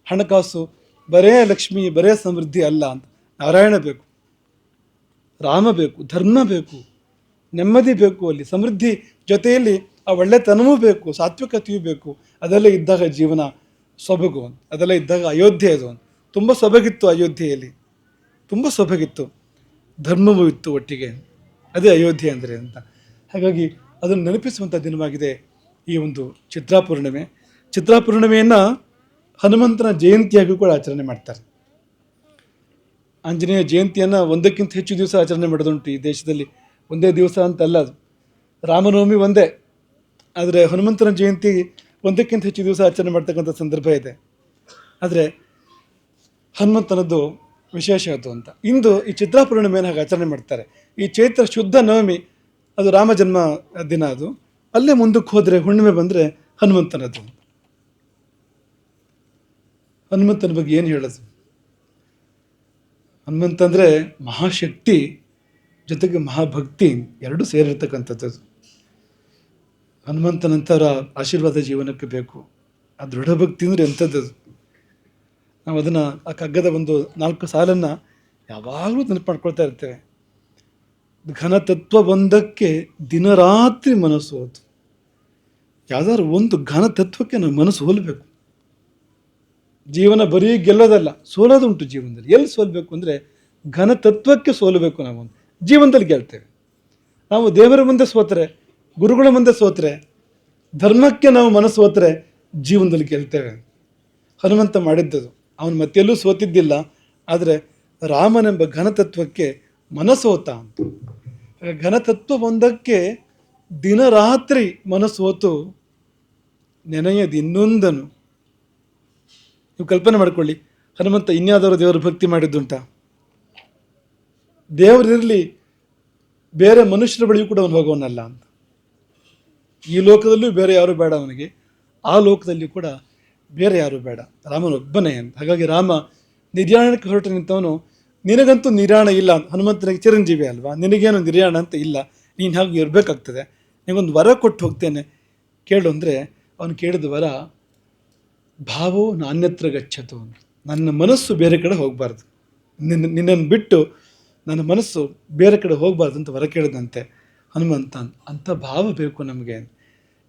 ಹಣಕಾಸು, ಬರೇ ಲಕ್ಷ್ಮಿ, ಬರೇ ಸಮೃದ್ಧಿ ಅಲ್ಲ ಅಂತ. ನಾರಾಯಣ ಬೇಕು, ರಾಮ ಬೇಕು, ಧರ್ಮ ಬೇಕು, ನೆಮ್ಮದಿ ಬೇಕು, ಅಲ್ಲಿ ಸಮೃದ್ಧಿ ಜೊತೆಯಲ್ಲಿ ಆ ಒಳ್ಳೆತನವೂ ಬೇಕು, ಸಾತ್ವಿಕತೆಯೂ ಬೇಕು. ಅದೆಲ್ಲ ಇದ್ದಾಗ ಜೀವನ ಸೊಬಗು ಅಂತ. ಅದೆಲ್ಲ ಇದ್ದಾಗ ಅಯೋಧ್ಯೆ ಅದು ಅಂತ. ತುಂಬ ಸೊಬಗಿತ್ತು ಅಯೋಧ್ಯೆಯಲ್ಲಿ, ತುಂಬ ಸೊಬಗಿತ್ತು, ಧರ್ಮವೂ ಇತ್ತು ಒಟ್ಟಿಗೆ. ಅದೇ ಅಯೋಧ್ಯೆ ಅಂದರೆ ಅಂತ. ಹಾಗಾಗಿ ಅದನ್ನು ನೆನಪಿಸುವಂಥ ದಿನವಾಗಿದೆ ಈ ಒಂದು ಚಿತ್ರಾಪೂರ್ಣಿಮೆ. ಚಿತ್ರಾಪೂರ್ಣಿಮೆಯನ್ನು ಹನುಮಂತನ ಜಯಂತಿಯಾಗಿ ಕೂಡ ಆಚರಣೆ ಮಾಡ್ತಾರೆ. ಆಂಜನೇಯ ಜಯಂತಿಯನ್ನು ಒಂದಕ್ಕಿಂತ ಹೆಚ್ಚು ದಿವಸ ಆಚರಣೆ ಮಾಡೋದುಂಟು ಈ ದೇಶದಲ್ಲಿ. ಒಂದೇ ದಿವಸ ಅಂತಲ್ಲ ಅದು. ರಾಮನವಮಿ ಒಂದೇ, ಆದರೆ ಹನುಮಂತನ ಜಯಂತಿ ಒಂದಕ್ಕಿಂತ ಹೆಚ್ಚು ದಿವಸ ಆಚರಣೆ ಮಾಡ್ತಕ್ಕಂಥ ಸಂದರ್ಭ ಇದೆ. ಆದರೆ ಹನುಮಂತನದ್ದು ವಿಶೇಷ ಅದು ಅಂತ. ಇಂದು ಈ ಚಿತ್ರಾಪೂರ್ಣಿಮೆಯನ್ನು ಹಾಗೆ ಆಚರಣೆ ಮಾಡ್ತಾರೆ. ಈ ಚೈತ್ರ ಶುದ್ಧ ನವಮಿ ಅದು ರಾಮ ಜನ್ಮ ದಿನ. ಅದು ಅಲ್ಲೇ ಮುಂದಕ್ಕೆ ಹೋದರೆ ಹುಣ್ಣಿಮೆ ಬಂದರೆ ಹನುಮಂತನದು. ಹನುಮಂತನ ಬಗ್ಗೆ ಏನು ಹೇಳೋದು? ಹನುಮಂತಂದರೆ ಮಹಾಶಕ್ತಿ ಜೊತೆಗೆ ಮಹಾಭಕ್ತಿ ಎರಡೂ ಸೇರಿರ್ತಕ್ಕಂಥದ್ದು. ಹನುಮಂತನಂತರ ಆಶೀರ್ವಾದ ಜೀವನಕ್ಕೆ ಬೇಕು. ಆ ದೃಢ ಭಕ್ತಿ ಅಂದರೆ ಎಂಥದ್ದು? ನಾವು ಅದನ್ನು ಆ ಕಗ್ಗದ ಒಂದು 4 ಸಾಲನ್ನು ಯಾವಾಗಲೂ ನೆನಪು ಮಾಡ್ಕೊಳ್ತಾ ಇರ್ತೇವೆ. ಘನತತ್ವ ಒಂದಕ್ಕೆ ದಿನರಾತ್ರಿ ಮನಸ್ಸು ಹೋತು. ಯಾವ್ದಾದ್ರು ಒಂದು ಘನತತ್ವಕ್ಕೆ ನಾವು ಮನಸ್ಸು ಹೋಲ್ಬೇಕು. ಜೀವನ ಬರೀ ಗೆಲ್ಲೋದಲ್ಲ, ಸೋಲೋದುಂಟು ಜೀವನದಲ್ಲಿ. ಎಲ್ಲಿ ಸೋಲ್ಬೇಕು ಅಂದರೆ ಘನತತ್ವಕ್ಕೆ ಸೋಲಬೇಕು. ನಾವು ಜೀವನದಲ್ಲಿ ಗೆಲ್ತೇವೆ. ನಾವು ದೇವರ ಮುಂದೆ ಸೋತರೆ, ಗುರುಗಳ ಮುಂದೆ ಸೋತರೆ, ಧರ್ಮಕ್ಕೆ ನಾವು ಮನಸ್ಸು ಹೋದರೆ ಜೀವನದಲ್ಲಿ ಗೆಲ್ತೇವೆ. ಹನುಮಂತ ಮಾಡಿದ್ದದು. ಅವನು ಮತ್ತೆಲ್ಲೂ ಸೋತಿದ್ದಿಲ್ಲ, ಆದರೆ ರಾಮನೆಂಬ ಘನತತ್ವಕ್ಕೆ ಮನಸ್ಸು ಹೋತ ಅಂತ. ಘನತತ್ವ ಒಂದಕ್ಕೆ ದಿನರಾತ್ರಿ ಮನಸ್ಸು ಹೋತು ನೆನೆಯದು ಇನ್ನೊಂದನು. ನೀವು ಕಲ್ಪನೆ ಮಾಡಿಕೊಳ್ಳಿ, ಹನುಮಂತ ಇನ್ಯಾವುದಾದ್ರು ದೇವರ ಭಕ್ತಿ ಮಾಡಿದ್ದುಂಟ? ದೇವರಿರಲಿ, ಬೇರೆ ಮನುಷ್ಯರ ಬಳಿಯೂ ಕೂಡ ಅವನು ಹೋಗೋನಲ್ಲ ಅಂತ. ಈ ಲೋಕದಲ್ಲೂ ಬೇರೆ ಯಾರು ಬೇಡ ಅವನಿಗೆ, ಆ ಲೋಕದಲ್ಲಿಯೂ ಕೂಡ ಬೇರೆ ಯಾರು ಬೇಡ, ರಾಮನೊಬ್ಬನೇ ಅಂತ. ಹಾಗಾಗಿ ರಾಮ ನಿರ್ಯಾಣಕ್ಕೆ ಹೊರಟು ನಿಂತವನು, ನಿನಗಂತೂ ನಿರ್ಯಾಣ ಇಲ್ಲ ಅಂತ. ಹನುಮಂತನಿಗೆ ಚಿರಂಜೀವಿ ಅಲ್ವಾ, ನಿನಗೇನು ನಿರ್ಯಾಣ ಅಂತ ಇಲ್ಲ, ನೀನು ಹಾಗೆ ಇರಬೇಕಾಗ್ತದೆ, ನಿನಗೊಂದು ವರ ಕೊಟ್ಟು ಹೋಗ್ತೇನೆ ಕೇಳು ಅಂದರೆ, ಅವನು ಕೇಳಿದ ವರ ಭಾವೋ ನಾನ್ಯತ್ರ ಗಚ್ಚತು. ನನ್ನ ಮನಸ್ಸು ಬೇರೆ ಕಡೆ ಹೋಗಬಾರ್ದು, ನಿನ್ನನ್ನು ಬಿಟ್ಟು ನನ್ನ ಮನಸ್ಸು ಬೇರೆ ಕಡೆ ಹೋಗಬಾರ್ದು ಅಂತ ವರ ಕೇಳಿದಂತೆ ಹನುಮಂತ. ಅಂಥ ಭಾವ ಬೇಕು ನಮಗೆ.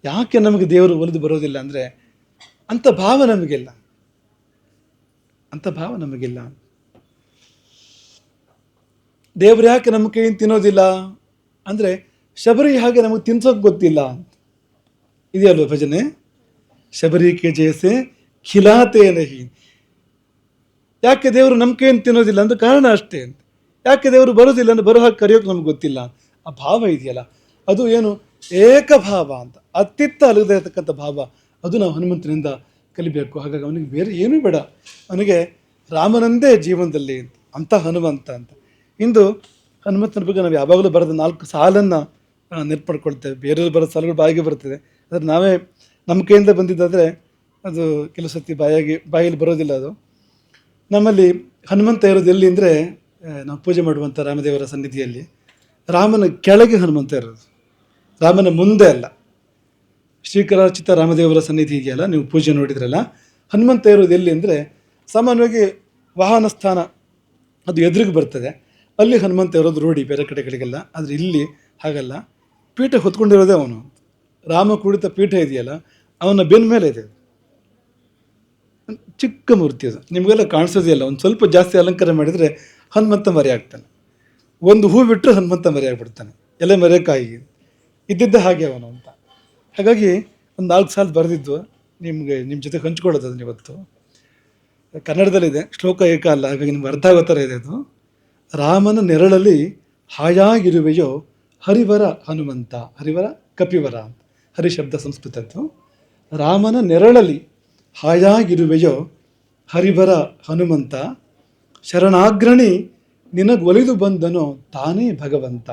ಯಾಕೆ ನಮಗೆ ದೇವರು ಒಲಿದು ಬರೋದಿಲ್ಲ ಅಂದರೆ ಅಂಥ ಭಾವ ನಮಗಿಲ್ಲ, ಅಂಥ ಭಾವ ನಮಗಿಲ್ಲ. ದೇವರು ಯಾಕೆ ನಮ್ಮ ಕೈಯಿಂದ ತಿನ್ನೋದಿಲ್ಲ ಅಂದರೆ ಶಬರಿ ಹಾಗೆ ನಮಗೆ ತಿನ್ಸೋಕೆ ಗೊತ್ತಿಲ್ಲ ಅಂತ. ಇದೆಯಲ್ವ ಭಜನೆ, ಶಬರಿ ಕೆ ಜೇಸೆ ಖಿಲಾತೆ ನಹಿ. ಯಾಕೆ ದೇವರು ನಮ್ಮ ಕೈಯಿಂದ ತಿನ್ನೋದಿಲ್ಲ ಅಂದ್ರೆ ಕಾರಣ ಅಷ್ಟೇ ಅಂತ. ಯಾಕೆ ದೇವರು ಬರೋದಿಲ್ಲ ಅಂದ್ರೆ ಬರೋ ಹಾಗೆ ಕರೆಯೋಕೆ ನಮ್ಗೆ ಗೊತ್ತಿಲ್ಲ. ಆ ಭಾವ ಇದೆಯಲ್ಲ, ಅದು ಏನು ಏಕಭಾವ ಅಂತ, ಅತ್ತಿತ್ತ ಅಲ್ಲದೆ ಇರತಕ್ಕಂಥ ಭಾವ, ಅದು ನಾವು ಹನುಮಂತನಿಂದ ಕಲಿಬೇಕು. ಹಾಗಾಗಿ ಅವನಿಗೆ ಬೇರೆ ಏನೂ ಬೇಡ, ಅವನಿಗೆ ರಾಮನಂದೇ ಜೀವನದಲ್ಲಿ ಅಂಥ ಹನುಮಂತ ಅಂತ. ಇಂದು ಹನುಮಂತನ ಬಗ್ಗೆ ನಾವು ಯಾವಾಗಲೂ ಬರೆದ 4 ಸಾಲನ್ನು ನೆನಪಡ್ಕೊಳ್ತೇವೆ. ಬೇರೆಯವರು ಬರೋ ಸಾಲುಗಳು ಬಾಯಿಗೆ ಬರ್ತದೆ, ಆದರೆ ನಾವೇ ನಮ್ಮ ಕೈಯಿಂದ ಬಂದಿದ್ದಾದರೆ ಅದು ಕೆಲವು ಸತಿ ಬಾಯಲ್ಲಿ ಬರೋದಿಲ್ಲ. ಅದು ನಮ್ಮಲ್ಲಿ ಹನುಮಂತ ಇರೋದು ಎಲ್ಲಿ ಅಂದರೆ, ನಾವು ಪೂಜೆ ಮಾಡುವಂಥ ರಾಮದೇವರ ಸನ್ನಿಧಿಯಲ್ಲಿ ರಾಮನ ಕೆಳಗೆ ಹನುಮಂತ ಇರೋದು, ರಾಮನ ಮುಂದೆ ಅಲ್ಲ. ಶ್ರೀಕರಾರ್ಚಿತ ರಾಮದೇವರ ಸನ್ನಿಧಿ ಇದೆಯಲ್ಲ, ನೀವು ಪೂಜೆ ನೋಡಿದ್ರಲ್ಲ, ಹನುಮಂತ ಇರೋದು ಎಲ್ಲಿ ಅಂದರೆ, ಸಾಮಾನ್ಯವಾಗಿ ವಾಹನ ಸ್ಥಾನ ಅದು ಎದುರಿಗೆ ಬರ್ತದೆ, ಅಲ್ಲಿ ಹನುಮಂತ ಇರೋದು ರೂಢಿ ಬೇರೆ ಕಡೆಗಳಿಗೆಲ್ಲ. ಆದರೆ ಇಲ್ಲಿ ಹಾಗಲ್ಲ, ಪೀಠ ಹೊತ್ಕೊಂಡಿರೋದೇ ಅವನು. ರಾಮ ಕುಳಿತ ಪೀಠ ಇದೆಯಲ್ಲ, ಅವನ ಬೆನ್ನ ಮೇಲೆ ಇದೆ. ಚಿಕ್ಕ ಮೂರ್ತಿ ಅದು, ನಿಮಗೆಲ್ಲ ಕಾಣಿಸೋದಿಲ್ಲ. ಒಂದು ಸ್ವಲ್ಪ ಜಾಸ್ತಿ ಅಲಂಕಾರ ಮಾಡಿದರೆ ಹನುಮಂತ ಮರಿ ಆಗ್ತಾನೆ. ಒಂದು ಹೂ ಬಿಟ್ಟರೆ ಹನುಮಂತ ಮರಿ ಆಗಿಬಿಡ್ತಾನೆ, ಎಲೆ ಮರೆಕಾಯಿ ಇದ್ದಿದ್ದ ಹಾಗೆ ಅವನು ಅಂತ. ಹಾಗಾಗಿ ಒಂದು 4 ಸಾಲ ಬರೆದಿದ್ದು ನಿಮ್ಮ ಜೊತೆ ಹಂಚ್ಕೊಳ್ಳೋದು. ಅದನ್ನ ಇವತ್ತು ಕನ್ನಡದಲ್ಲಿದೆ, ಶ್ಲೋಕ ಏಕ ಅಲ್ಲ, ಹಾಗಾಗಿ ನಿಮ್ಗೆ ಅರ್ಥ ಆಗೋ ಥರ ಇದೆ ಅದು. ರಾಮನ ನೆರಳಲ್ಲಿ ಹಾಯಾಗಿರುವೆಯೋ ಹರಿವರ ಹನುಮಂತ. ಹರಿವರ ಕಪಿವರ ಅಂತ, ಹರಿ ಶಬ್ದ ಸಂಸ್ಕೃತದ್ದು. ರಾಮನ ನೆರಳಲ್ಲಿ ಹಾಯಾಗಿರುವೆಯೋ ಹರಿವರ ಹನುಮಂತ, ಶರಣಾಗ್ರಣಿ ನಿನಗೊಲಿದು ಬಂದನೋ ತಾನೇ ಭಗವಂತ.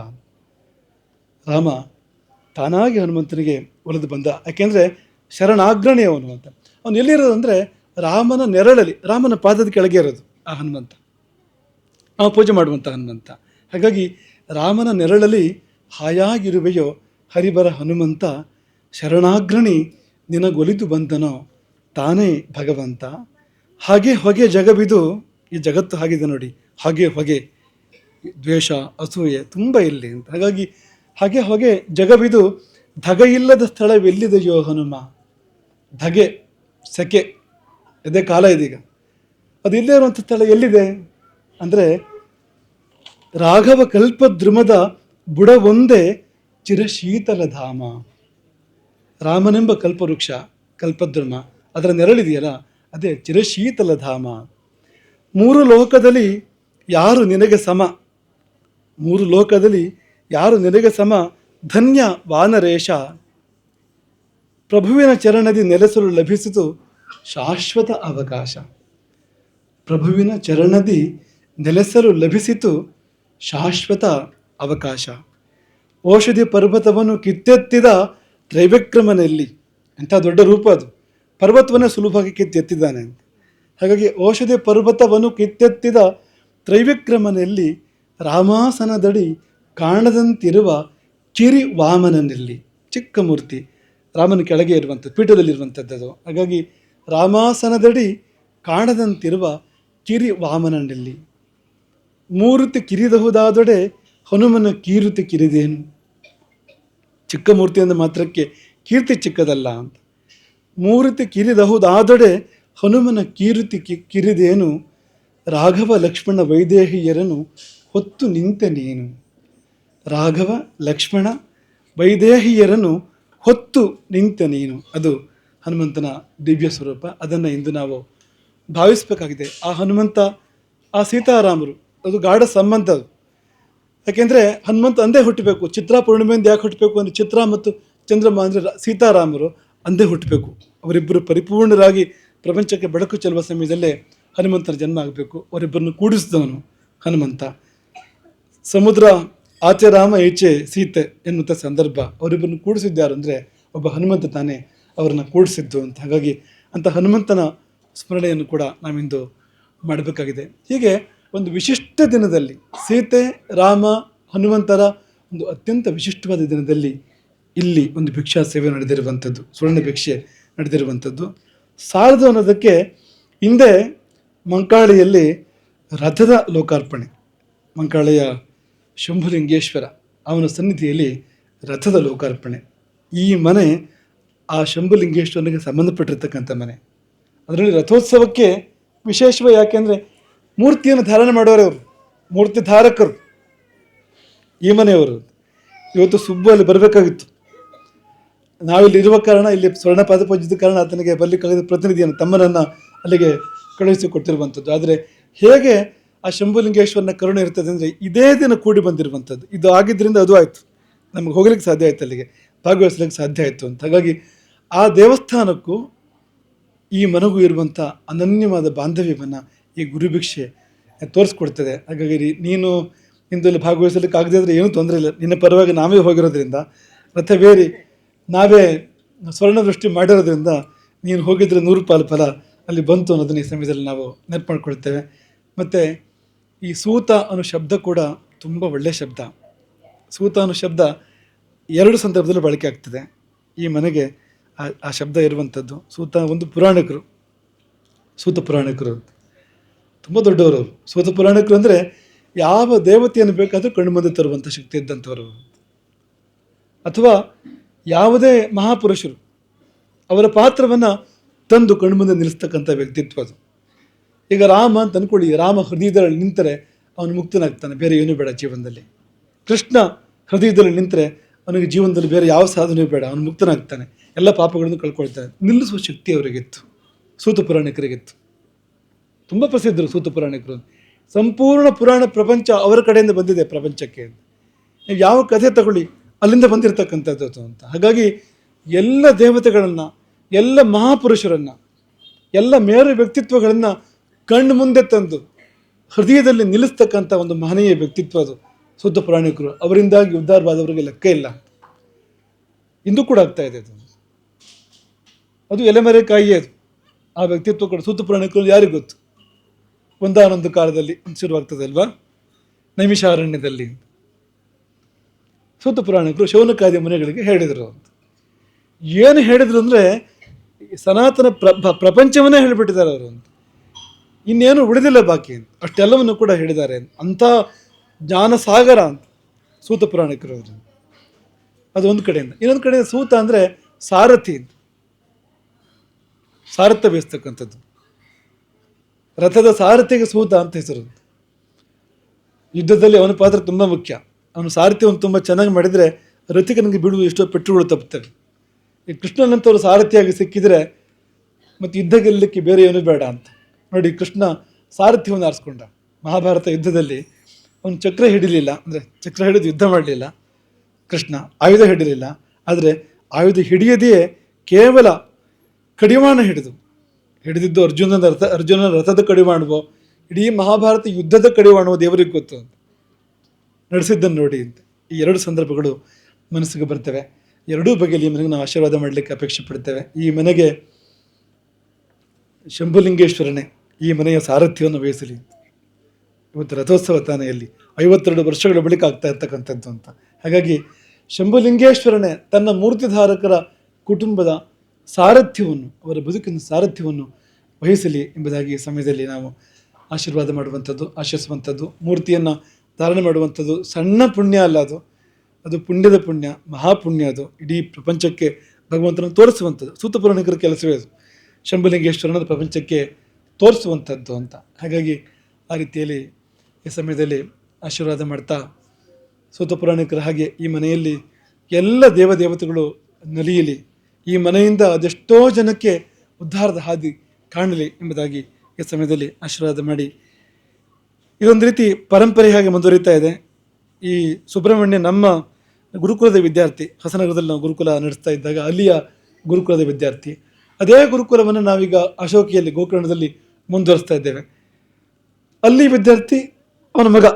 ರಾಮ ತಾನಾಗಿ ಹನುಮಂತನಿಗೆ ಒಲಿದು ಬಂದ, ಯಾಕೆಂದರೆ ಶರಣಾಗ್ರಣಿ ಅವನು ಅಂತ. ಅವನು ಎಲ್ಲಿರೋದು ಅಂದರೆ ರಾಮನ ನೆರಳಲ್ಲಿ, ರಾಮನ ಪಾದದ ಕೆಳಗೆ ಇರೋದು ಆ ಹನುಮಂತ, ನಾವು ಪೂಜೆ ಮಾಡುವಂಥ ಹನುಮಂತ. ಹಾಗಾಗಿ ರಾಮನ ನೆರಳಲ್ಲಿ ಹಾಯಾಗಿರುವೆಯೋ ಹರಿಬರ ಹನುಮಂತ, ಶರಣಾಗ್ರಣಿ ನಿನಗೊಲಿದು ಬಂದನೋ ತಾನೇ ಭಗವಂತ. ಹಾಗೆ ಹೊಗೆ ಜಗಬಿದು, ಈ ಜಗತ್ತು ಹಾಗಿದೆ ನೋಡಿ, ಹಾಗೆ ಹೊಗೆ, ದ್ವೇಷ ಅಸೂಯೆ ತುಂಬ ಇಲ್ಲಿ ಅಂತ. ಹಾಗಾಗಿ ಹಾಗೆ ಹೊಗೆ ಜಗಬಿದು ಧಗೆ ಇಲ್ಲದ ಸ್ಥಳವೆಲ್ಲಿದೆಯೋ ಹನುಮ. ಧಗೆ ಸೆಕೆ ಇದೇ ಕಾಲ ಇದೀಗ, ಅದು ಇಲ್ಲೇ ಇರುವಂಥ ಸ್ಥಳ ಎಲ್ಲಿದೆ ಅಂದರೆ, ರಾಘವ ಕಲ್ಪದ್ರುಮದ ಬುಡವೊಂದೇ ಚಿರಶೀತಲ ಧಾಮ. ರಾಮನೆಂಬ ಕಲ್ಪವೃಕ್ಷ ಕಲ್ಪದ್ರುಮ, ಅದರ ನೆರಳಿದೆಯಲ್ಲ, ಅದೇ ಚಿರಶೀತಲ ಧಾಮ. 3 ಲೋಕದಲ್ಲಿ ಯಾರು ನಿನಗೆ ಸಮ, 3 ಲೋಕದಲ್ಲಿ ಯಾರು ನಿನಗೆ ಸಮ, ಧನ್ಯ ವಾನರೇಶ. ಪ್ರಭುವಿನ ಚರಣದಿ ನೆಲೆಸಲು ಲಭಿಸಿತು ಶಾಶ್ವತ ಅವಕಾಶ. ಪ್ರಭುವಿನ ಚರಣದಿ ನೆಲೆಸಲು ಲಭಿಸಿತು ಶಾಶ್ವತ ಅವಕಾಶ. ಔಷಧಿ ಪರ್ವತವನ್ನು ಕಿತ್ತೆತ್ತಿದ ತ್ರೈವಿಕ್ರಮನಲ್ಲಿ, ಅಂಥ ದೊಡ್ಡ ರೂಪ ಅದು. ಪರ್ವತವನ್ನೇ ಸುಲಭವಾಗಿ ಕಿತ್ತೆತ್ತಿದ್ದಾನೆ ಅಂತ. ಹಾಗಾಗಿ ಔಷಧಿ ಪರ್ವತವನ್ನು ಕಿತ್ತೆತ್ತಿದ ತ್ರೈವಿಕ್ರಮನಲ್ಲಿ ರಾಮಾಸನದಡಿ ಕಾಣದಂತಿರುವ ಕಿರಿ ವಾಮನನಲ್ಲಿ, ಚಿಕ್ಕ ಮೂರ್ತಿ ರಾಮನ ಕೆಳಗೆ ಇರುವಂಥದ್ದು, ಪೀಠದಲ್ಲಿರುವಂಥದ್ದು ಅದು. ಹಾಗಾಗಿ ರಾಮಾಸನದಡಿ ಕಾಣದಂತಿರುವ ಕಿರಿ ವಾಮನನಲ್ಲಿ ಮೂರ್ತಿ ಕಿರಿದಹುದಾದೊಡೆ ಹನುಮನ ಕೀರ್ತಿ ಕಿರಿದೇನು. ಚಿಕ್ಕ ಮೂರ್ತಿ ಅಂದ ಮಾತ್ರಕ್ಕೆ ಕೀರ್ತಿ ಚಿಕ್ಕದಲ್ಲ ಅಂತ. ಮೂರ್ತಿ ಕಿರಿದಹುದಾದೊಡೆ ಹನುಮನ ಕೀರ್ತಿ ಕಿರಿದೇನು, ರಾಘವ ಲಕ್ಷ್ಮಣ ವೈದೇಹಿಯರನ್ನು ಹೊತ್ತು ನಿಂತೆ ನೀನು. ರಾಘವ ಲಕ್ಷ್ಮಣ ವೈದೇಹಿಯರನ್ನು ಹೊತ್ತು ನಿಂತ ನೀನು, ಅದು ಹನುಮಂತನ ದಿವ್ಯ ಸ್ವರೂಪ. ಅದನ್ನು ಇಂದು ನಾವು ಭಾವಿಸಬೇಕಾಗಿದೆ. ಆ ಹನುಮಂತ, ಆ ಸೀತಾರಾಮರು, ಅದು ಗಾಢ ಸಂಬಂಧ ಅದು. ಯಾಕೆಂದರೆ ಹನುಮಂತ ಅಂದೇ ಹುಟ್ಟಬೇಕು. ಚಿತ್ರಾ ಪೂರ್ಣಿಮೆಯಿಂದ ಯಾಕೆ ಹುಟ್ಟಬೇಕು ಅಂದರೆ, ಚಿತ್ರ ಮತ್ತು ಚಂದ್ರಮ್ಮ ಅಂದರೆ ಸೀತಾರಾಮರು ಅಂದೇ ಹುಟ್ಟಬೇಕು. ಅವರಿಬ್ಬರು ಪರಿಪೂರ್ಣರಾಗಿ ಪ್ರಪಂಚಕ್ಕೆ ಬೆಳಕು ಚೆಲ್ಲುವ ಸಮಯದಲ್ಲೇ ಹನುಮಂತನ ಜನ್ಮ ಆಗಬೇಕು. ಅವರಿಬ್ಬರನ್ನು ಕೂಡಿಸಿದವನು ಹನುಮಂತ. ಸಮುದ್ರ ಆಚೆ ರಾಮ ಈಚೆ ಸೀತೆ ಎನ್ನುವಂಥ ಸಂದರ್ಭ. ಅವರಿಬ್ಬರನ್ನು ಕೂಡಿಸಿದ್ದಾರು ಅಂದರೆ ಒಬ್ಬ ಹನುಮಂತ ತಾನೇ ಅವರನ್ನು ಕೂಡಿಸಿದ್ದು ಅಂತ. ಹಾಗಾಗಿ ಅಂಥ ಹನುಮಂತನ ಸ್ಮರಣೆಯನ್ನು ಕೂಡ ನಾವಿಂದು ಮಾಡಬೇಕಾಗಿದೆ. ಹೀಗೆ ಒಂದು ವಿಶಿಷ್ಟ ದಿನದಲ್ಲಿ, ಸೀತೆ ರಾಮ ಹನುಮಂತರ ಒಂದು ಅತ್ಯಂತ ವಿಶಿಷ್ಟವಾದ ದಿನದಲ್ಲಿ ಇಲ್ಲಿ ಒಂದು ಭಿಕ್ಷಾ ಸೇವೆ ನಡೆದಿರುವಂಥದ್ದು, ಸುವರ್ಣ ಭಿಕ್ಷೆ ನಡೆದಿರುವಂಥದ್ದು. ಸಾಲದು ಅನ್ನೋದಕ್ಕೆ ಹಿಂದೆ ಮಂಕಾಳಿಯಲ್ಲಿ ರಥದ ಲೋಕಾರ್ಪಣೆ, ಮಂಕಾಳೆಯ ಶಂಭುಲಿಂಗೇಶ್ವರ ಅವನ ಸನ್ನಿಧಿಯಲ್ಲಿ ರಥದ ಲೋಕಾರ್ಪಣೆ. ಈ ಮನೆ ಆ ಶಂಭುಲಿಂಗೇಶ್ವರನಿಗೆ ಸಂಬಂಧಪಟ್ಟಿರ್ತಕ್ಕಂಥ ಮನೆ. ಅದರಲ್ಲಿ ರಥೋತ್ಸವಕ್ಕೆ ವಿಶೇಷವಾಗಿ, ಯಾಕೆಂದರೆ ಮೂರ್ತಿಯನ್ನು ಧಾರಣೆ ಮಾಡೋರು ಅವರು, ಮೂರ್ತಿ ಧಾರಕರು ಈ ಮನೆಯವರು. ಇವತ್ತು ಸುಬ್ಬು ಅಲ್ಲಿ ಬರಬೇಕಾಗಿತ್ತು, ನಾವಿಲ್ಲಿ ಇರುವ ಕಾರಣ, ಇಲ್ಲಿ ಸ್ವರ್ಣ ಪಾದಪೂಜಿದ ಕಾರಣ ಆತನಿಗೆ ಬರಲಿಕ್ಕಾಗದ ಪ್ರತಿನಿಧಿಯನ್ನು, ತಮ್ಮನನ್ನು ಅಲ್ಲಿಗೆ ಕಳುಹಿಸಿಕೊಟ್ಟಿರುವಂಥದ್ದು. ಆದರೆ ಹೇಗೆ ಆ ಶಂಭುಲಿಂಗೇಶ್ವರನ ಕರುಣೆ ಇರ್ತದೆ ಅಂದರೆ, ಇದೇ ದಿನ ಕೂಡಿ ಬಂದಿರುವಂಥದ್ದು. ಇದು ಆಗಿದ್ದರಿಂದ ಅದು ಆಯಿತು, ನಮಗೆ ಹೋಗ್ಲಿಕ್ಕೆ ಸಾಧ್ಯ ಆಯಿತು, ಅಲ್ಲಿಗೆ ಭಾಗವಹಿಸ್ಲಿಕ್ಕೆ ಸಾಧ್ಯ ಆಯಿತು ಅಂತ. ಹಾಗಾಗಿ ಆ ದೇವಸ್ಥಾನಕ್ಕೂ ಈ ಮನೆಗೂ ಇರುವಂಥ ಅನನ್ಯವಾದ ಬಾಂಧವ್ಯವನ್ನು ಈ ಗುರುಭಿಕ್ಷೆ ತೋರಿಸ್ಕೊಡ್ತದೆ. ಹಾಗಾಗಿ ನೀನು ಇಂದಲ್ಲಿ ಭಾಗವಹಿಸಲಿಕ್ಕೆ ಆಗದೇ ಇದ್ದರೆ ಏನೂ ತೊಂದರೆ ಇಲ್ಲ, ನಿನ್ನ ಪರವಾಗಿ ನಾವೇ ಹೋಗಿರೋದ್ರಿಂದ, ರಥವೇರಿ ನಾವೇ ಸ್ವರ್ಣ ದೃಷ್ಟಿ ಮಾಡಿರೋದ್ರಿಂದ ನೀನು ಹೋಗಿದ್ರೆ 100 ಪಾಲು ಫಲ ಅಲ್ಲಿ ಬಂತು ಅನ್ನೋದನ್ನ ಈ ಸಮಯದಲ್ಲಿ ನಾವು ನೆನಪು ಮಾಡ್ಕೊಳ್ತೇವೆ. ಮತ್ತು ಈ ಸೂತ ಅನ್ನೋ ಶಬ್ದ ಕೂಡ ತುಂಬ ಒಳ್ಳೆಯ ಶಬ್ದ. ಸೂತ ಅನ್ನೋ ಶಬ್ದ 2 ಸಂದರ್ಭದಲ್ಲಿ ಬಳಕೆ ಆಗ್ತದೆ. ಈ ಮನೆಗೆ ಆ ಶಬ್ದ ಇರುವಂಥದ್ದು. ಸೂತ ಒಂದು ಪುರಾಣಿಕರು, ಸೂತ ಪುರಾಣಿಕರು ತುಂಬ ದೊಡ್ಡವರು ಅವರು. ಸೂತ ಪುರಾಣಿಕರು ಅಂದರೆ ಯಾವ ದೇವತೆಯನ್ನು ಬೇಕಾದರೂ ಕಣ್ಣು ಮುಂದೆ ತರುವಂಥ ಶಕ್ತಿ ಇದ್ದಂಥವರು, ಅಥವಾ ಯಾವುದೇ ಮಹಾಪುರುಷರು ಅವರ ಪಾತ್ರವನ್ನು ತಂದು ಕಣ್ಣು ಮುಂದೆ ನಿಲ್ಲಿಸ್ತಕ್ಕಂಥ ವ್ಯಕ್ತಿತ್ವ ಅದು. ಈಗ ರಾಮ ಅಂತ ಅಂದ್ಕೊಳ್ಳಿ, ರಾಮ ಹೃದಯದಲ್ಲಿ ನಿಂತರೆ ಅವನು ಮುಕ್ತನಾಗ್ತಾನೆ, ಬೇರೆ ಏನೂ ಬೇಡ ಜೀವನದಲ್ಲಿ. ಕೃಷ್ಣ ಹೃದಯದಲ್ಲಿ ನಿಂತರೆ ಅವನಿಗೆ ಜೀವನದಲ್ಲಿ ಬೇರೆ ಯಾವ ಸಾಧನೆಯೂ ಬೇಡ, ಅವನು ಮುಕ್ತನಾಗ್ತಾನೆ, ಎಲ್ಲ ಪಾಪಗಳನ್ನು ಕಳ್ಕೊಳ್ತಾನೆ. ನಿಲ್ಲಿಸುವ ಶಕ್ತಿ ಅವರಿಗಿತ್ತು, ಸೂತ ಪುರಾಣಿಕರಿಗಿತ್ತು. ತುಂಬ ಪ್ರಸಿದ್ಧರು ಸೂತ ಪುರಾಣಿಕರು. ಸಂಪೂರ್ಣ ಪುರಾಣ ಪ್ರಪಂಚ ಅವರ ಕಡೆಯಿಂದ ಬಂದಿದೆ ಪ್ರಪಂಚಕ್ಕೆ. ನೀವು ಯಾವ ಕಥೆ ತಗೊಳ್ಳಿ ಅಲ್ಲಿಂದ ಬಂದಿರತಕ್ಕಂಥದ್ದು ಅಂತ. ಹಾಗಾಗಿ ಎಲ್ಲ ದೇವತೆಗಳನ್ನು, ಎಲ್ಲ ಮಹಾಪುರುಷರನ್ನು, ಎಲ್ಲ ಮೇರು ವ್ಯಕ್ತಿತ್ವಗಳನ್ನು ಕಣ್ಣು ಮುಂದೆ ತಂದು ಹೃದಯದಲ್ಲಿ ನಿಲ್ಲಿಸ್ತಕ್ಕಂಥ ಒಂದು ಮಹನೀಯ ವ್ಯಕ್ತಿತ್ವ ಅದು ಸೂತ ಪುರಾಣಿಕರು. ಅವರಿಂದಾಗಿ ಉದ್ಧಾರವಾದವರಿಗೆ ಲೆಕ್ಕ ಇಲ್ಲ. ಇಂದು ಕೂಡ ಆಗ್ತಾ ಇದೆ ಅದು ಎಲೆಮರೆಕಾಯಿ ಅದು. ಆ ವ್ಯಕ್ತಿತ್ವ ಕೂಡ ಸೂತ ಪುರಾಣಿಕರು ಯಾರಿಗೂ ಗೊತ್ತು. ಒಂದಾನೊಂದು ಕಾಲದಲ್ಲಿ ಶುರುವಾಗ್ತದೆ ಅಲ್ವಾ, ನೈಮಿಷಾರಣ್ಯದಲ್ಲಿ ಸೂತ ಪುರಾಣಿಕರು ಶೌನಕಾದಿ ಮುನಿಗಳಿಗೆ ಹೇಳಿದರು ಅಂತ. ಏನು ಹೇಳಿದ್ರು ಅಂದರೆ, ಸನಾತನ ಪ್ರಪಂಚವನ್ನೇ ಹೇಳಿಬಿಟ್ಟಿದ್ದಾರೆ ಅವರು ಅಂತ. ಇನ್ನೇನು ಉಳಿದಿಲ್ಲ ಬಾಕಿ ಅಂತ, ಅಷ್ಟೆಲ್ಲವನ್ನು ಕೂಡ ಹೇಳಿದ್ದಾರೆ. ಅಂಥ ಜ್ಞಾನಸಾಗರ ಅಂತ ಸೂತ ಪುರಾಣಿಕರು ಅವರು. ಅದು ಒಂದು ಕಡೆಯಿಂದ. ಇನ್ನೊಂದು ಕಡೆಯಿಂದ ಸೂತ ಅಂದರೆ ಸಾರಥಿ ಅಂತ, ಸಾರಥ್ಯ ಬೇಯಿಸ್ತಕ್ಕಂಥದ್ದು. ರಥದ ಸಾರಥಿಗೆ ಸೂತ ಅಂತ ಹೆಸರು. ಯುದ್ಧದಲ್ಲಿ ಅವನ ಪಾತ್ರ ತುಂಬ ಮುಖ್ಯ. ಅವನು ಸಾರಥ್ಯವನ್ನು ತುಂಬ ಚೆನ್ನಾಗಿ ಮಾಡಿದರೆ ರಥಿಕನಿಗೆ ಬಿಡುವ ಎಷ್ಟೋ ಪೆಟ್ಟುಗಳು ತಪ್ಪುತ್ತವೆ. ಈ ಕೃಷ್ಣನಂತವರು ಸಾರಥಿಯಾಗಿ ಸಿಕ್ಕಿದರೆ ಮತ್ತು ಯುದ್ಧ ಗೆಲ್ಲಲಿಕ್ಕೆ ಬೇರೆ ಏನೂ ಬೇಡ ಅಂತ. ನೋಡಿ, ಕೃಷ್ಣ ಸಾರಥ್ಯವನ್ನು ಆರಿಸ್ಕೊಂಡ. ಮಹಾಭಾರತ ಯುದ್ಧದಲ್ಲಿ ಅವನು ಚಕ್ರ ಹಿಡಿಲಿಲ್ಲ, ಅಂದರೆ ಚಕ್ರ ಹಿಡಿದು ಯುದ್ಧ ಮಾಡಲಿಲ್ಲ ಕೃಷ್ಣ, ಆಯುಧ ಹಿಡಿಲಿಲ್ಲ. ಆದರೆ ಆಯುಧ ಹಿಡಿಯದೆಯೇ ಕೇವಲ ಕಡಿವಾಣ ಹಿಡಿದಿದ್ದು ಅರ್ಜುನನ ರಥದ ಕಡಿವಾಣವೋ, ಇಡೀ ಮಹಾಭಾರತ ಯುದ್ಧದ ಕಡಿವಾಣವೋ ದೇವರಿಗೆ ಗೊತ್ತು ಅಂತ ನಡೆಸಿದ್ದನ್ನು ನೋಡಿ ಅಂತ. ಈ 2 ಸಂದರ್ಭಗಳು ಮನಸ್ಸಿಗೆ ಬರ್ತವೆ. ಎರಡೂ ಬಗೆಯಲ್ಲಿ ಈ ಮನೆಗೆ ನಾವು ಆಶೀರ್ವಾದ ಮಾಡಲಿಕ್ಕೆ ಅಪೇಕ್ಷೆ ಪಡ್ತೇವೆ. ಈ ಮನೆಗೆ ಶಂಭುಲಿಂಗೇಶ್ವರನೇ ಈ ಮನೆಯ ಸಾರಥ್ಯವನ್ನು ವಹಿಸಲಿ. ಇವತ್ತು ರಥೋತ್ಸವ ತಾನೆಯಲ್ಲಿ 52 ವರ್ಷಗಳ ಬಳಿಕ ಆಗ್ತಾ ಇರ್ತಕ್ಕಂಥದ್ದು ಅಂತ. ಹಾಗಾಗಿ ಶಂಭುಲಿಂಗೇಶ್ವರನೇ ತನ್ನ ಮೂರ್ತಿಧಾರಕರ ಕುಟುಂಬದ ಸಾರಥ್ಯವನ್ನು, ಅವರ ಬದುಕಿನ ಸಾರಥ್ಯವನ್ನು ವಹಿಸಲಿ ಎಂಬುದಾಗಿ ಈ ಸಮಯದಲ್ಲಿ ನಾವು ಆಶೀರ್ವಾದ ಮಾಡುವಂಥದ್ದು, ಆಶಿಸುವಂಥದ್ದು. ಮೂರ್ತಿಯನ್ನು ಧಾರಣೆ ಮಾಡುವಂಥದ್ದು ಸಣ್ಣ ಪುಣ್ಯ ಅಲ್ಲ, ಅದು ಪುಣ್ಯದ ಪುಣ್ಯ, ಮಹಾಪುಣ್ಯ. ಅದು ಇಡೀ ಪ್ರಪಂಚಕ್ಕೆ ಭಗವಂತನನ್ನು ತೋರಿಸುವಂಥದ್ದು. ಸೂತ ಪುರಾಣಿಕರ ಕೆಲಸವೇ ಅದು, ಶಂಭುಲಿಂಗೇಶ್ವರನ ಪ್ರಪಂಚಕ್ಕೆ ತೋರಿಸುವಂಥದ್ದು ಅಂತ. ಹಾಗಾಗಿ ಆ ರೀತಿಯಲ್ಲಿ ಈ ಸಮಯದಲ್ಲಿ ಆಶೀರ್ವಾದ ಮಾಡ್ತಾ, ಸೂತ ಪುರಾಣಿಕರ ಹಾಗೆ ಈ ಮನೆಯಲ್ಲಿ ಎಲ್ಲ ದೇವದೇವತೆಗಳು ನಲಿಯಲಿ, ಈ ಮನೆಯಿಂದ ಅದೆಷ್ಟೋ ಜನಕ್ಕೆ ಉದ್ಧಾರದ ಹಾದಿ ಕಾಣಲಿ ಎಂಬುದಾಗಿ ಈ ಸಮಯದಲ್ಲಿ ಆಶೀರ್ವಾದ ಮಾಡಿ, ಇದೊಂದು ರೀತಿ ಪರಂಪರೆ ಹಾಗೆ ಮುಂದುವರಿತಾ ಇದೆ. ಈ ಸುಬ್ರಹ್ಮಣ್ಯ ನಮ್ಮ ಗುರುಕುಲದ ವಿದ್ಯಾರ್ಥಿ. ಹೊಸನಗರದಲ್ಲಿ ನಾವು ಗುರುಕುಲ ನಡೆಸ್ತಾ ಇದ್ದಾಗ ಅಲ್ಲಿಯ ಗುರುಕುಲದ ವಿದ್ಯಾರ್ಥಿ. ಅದೇ ಗುರುಕುಲವನ್ನು ನಾವೀಗ ಅಶೋಕಿಯಲ್ಲಿ ಗೋಕರ್ಣದಲ್ಲಿ ಮುಂದುವರಿಸ್ತಾ ಇದ್ದೇವೆ. ಅಲ್ಲಿ ವಿದ್ಯಾರ್ಥಿ ಅವನ ಮಗ,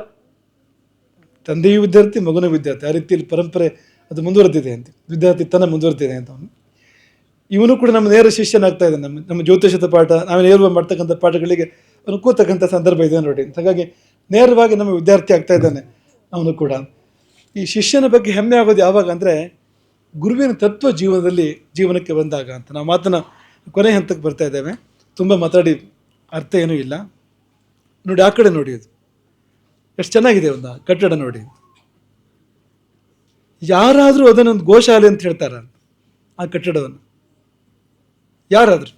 ತಂದೆಯೂ ವಿದ್ಯಾರ್ಥಿ, ಮಗನೂ ವಿದ್ಯಾರ್ಥಿ. ಆ ರೀತಿಯಲ್ಲಿ ಪರಂಪರೆ ಅದು ಮುಂದುವರೆದಿದೆ ಅಂತ, ವಿದ್ಯಾರ್ಥಿ ತನ ಮುಂದುವರೆದಿದೆ ಅಂತ. ಇವನು ಕೂಡ ನಮ್ಮ ನೇರ ಶಿಷ್ಯನಾಗ್ತಾ ಇದ್ದಾನೆ. ನಮ್ಮ ಜ್ಯೋತಿಷದ ಪಾಠ, ನಾವು ನೇರವಾಗಿ ಮಾಡ್ತಕ್ಕಂಥ ಪಾಠಗಳಿಗೆ ಅವನು ಕೂತಕ್ಕಂಥ ಸಂದರ್ಭ ಇದೆ ನೋಡಿ. ಹಾಗಾಗಿ ನೇರವಾಗಿ ನಮ್ಮ ವಿದ್ಯಾರ್ಥಿ ಆಗ್ತಾ ಇದ್ದಾನೆ ಅವನು ಕೂಡ. ಈ ಶಿಷ್ಯನ ಬಗ್ಗೆ ಹೆಮ್ಮೆ ಆಗೋದು ಯಾವಾಗ ಅಂದರೆ, ಗುರುವಿನ ತತ್ವ ಜೀವನಕ್ಕೆ ಬಂದಾಗ ಅಂತ. ನಾವು ಮಾತನ್ನ ಕೊನೆ ಹಂತಕ್ಕೆ ಬರ್ತಾ ಇದ್ದೇವೆ, ತುಂಬ ಮಾತಾಡಿ ಅರ್ಥ ಏನೂ ಇಲ್ಲ. ನೋಡಿ ಆ ಕಡೆ ನೋಡಿ, ಅದು ಎಷ್ಟು ಚೆನ್ನಾಗಿದೆ ಒಂದು ಕಟ್ಟಡ ನೋಡಿ. ಯಾರಾದರೂ ಅದನ್ನೊಂದು ಗೋಶಾಲೆ ಅಂತ ಹೇಳ್ತಾರ ಆ ಕಟ್ಟಡವನ್ನು? ಯಾರಾದರೂ?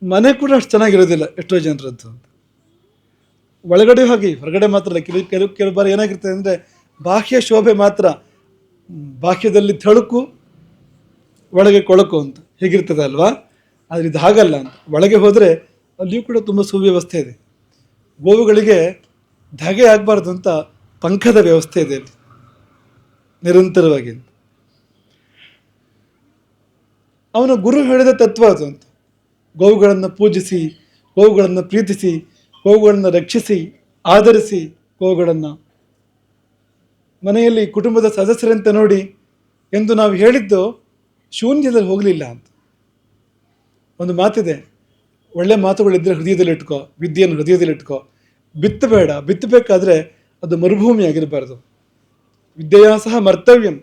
ಮನೆ ಕೂಡ ಅಷ್ಟು ಚೆನ್ನಾಗಿರೋದಿಲ್ಲ ಎಷ್ಟೋ ಜನರದ್ದು ಅಂತ. ಒಳಗಡೆ ಹೋಗಿ ಹೊರಗಡೆ ಮಾತ್ರ ಅಲ್ಲ, ಕೆಲವು ಬಾರಿ ಏನಾಗಿರ್ತದೆ ಅಂದರೆ ಬಾಹ್ಯ ಶೋಭೆ ಮಾತ್ರ, ಬಾಹ್ಯದಲ್ಲಿ ಥಳುಕು ಒಳಗೆ ಕೊಳಕು ಅಂತ ಹೇಗಿರ್ತದೆ ಅಲ್ವಾ? ಆದರೆ ಇದು ಹಾಗಲ್ಲ ಅಂತ. ಒಳಗೆ ಹೋದರೆ ಅಲ್ಲಿಯೂ ಕೂಡ ತುಂಬ ಸುವ್ಯವಸ್ಥೆ ಇದೆ. ಗೋವುಗಳಿಗೆ ಧಗೆ ಆಗಬಾರ್ದು ಅಂತ ಪಂಖದ ವ್ಯವಸ್ಥೆ ಇದೆ ಅಲ್ಲಿ ನಿರಂತರವಾಗಿ. ಅವನ ಗುರು ಹೇಳಿದ ತತ್ವ ಅದು ಅಂತ. ಗೋವುಗಳನ್ನು ಪೂಜಿಸಿ, ಗೋವುಗಳನ್ನು ಪ್ರೀತಿಸಿ, ಗೋವುಗಳನ್ನು ರಕ್ಷಿಸಿ, ಆಧರಿಸಿ, ಗೋವುಗಳನ್ನು ಮನೆಯಲ್ಲಿ ಕುಟುಂಬದ ಸದಸ್ಯರಂತೆ ನೋಡಿ ಎಂದು ನಾವು ಹೇಳಿದ್ದು ಶೂನ್ಯದಲ್ಲಿ ಹೋಗಲಿಲ್ಲ ಅಂತ. ಒಂದು ಮಾತಿದೆ, ಒಳ್ಳೆ ಮಾತುಗಳಿದ್ದರೆ ಹೃದಯದಲ್ಲಿಟ್ಕೋ, ವಿದ್ಯೆಯನ್ನು ಹೃದಯದಲ್ಲಿಟ್ಕೋ, ಬಿತ್ತಬೇಡ. ಬಿತ್ತಬೇಕಾದ್ರೆ ಅದು ಮರುಭೂಮಿ ಆಗಿರಬಾರ್ದು. ವಿದ್ಯೆಯ ಸಹ ಮರ್ತವ್ಯಂ,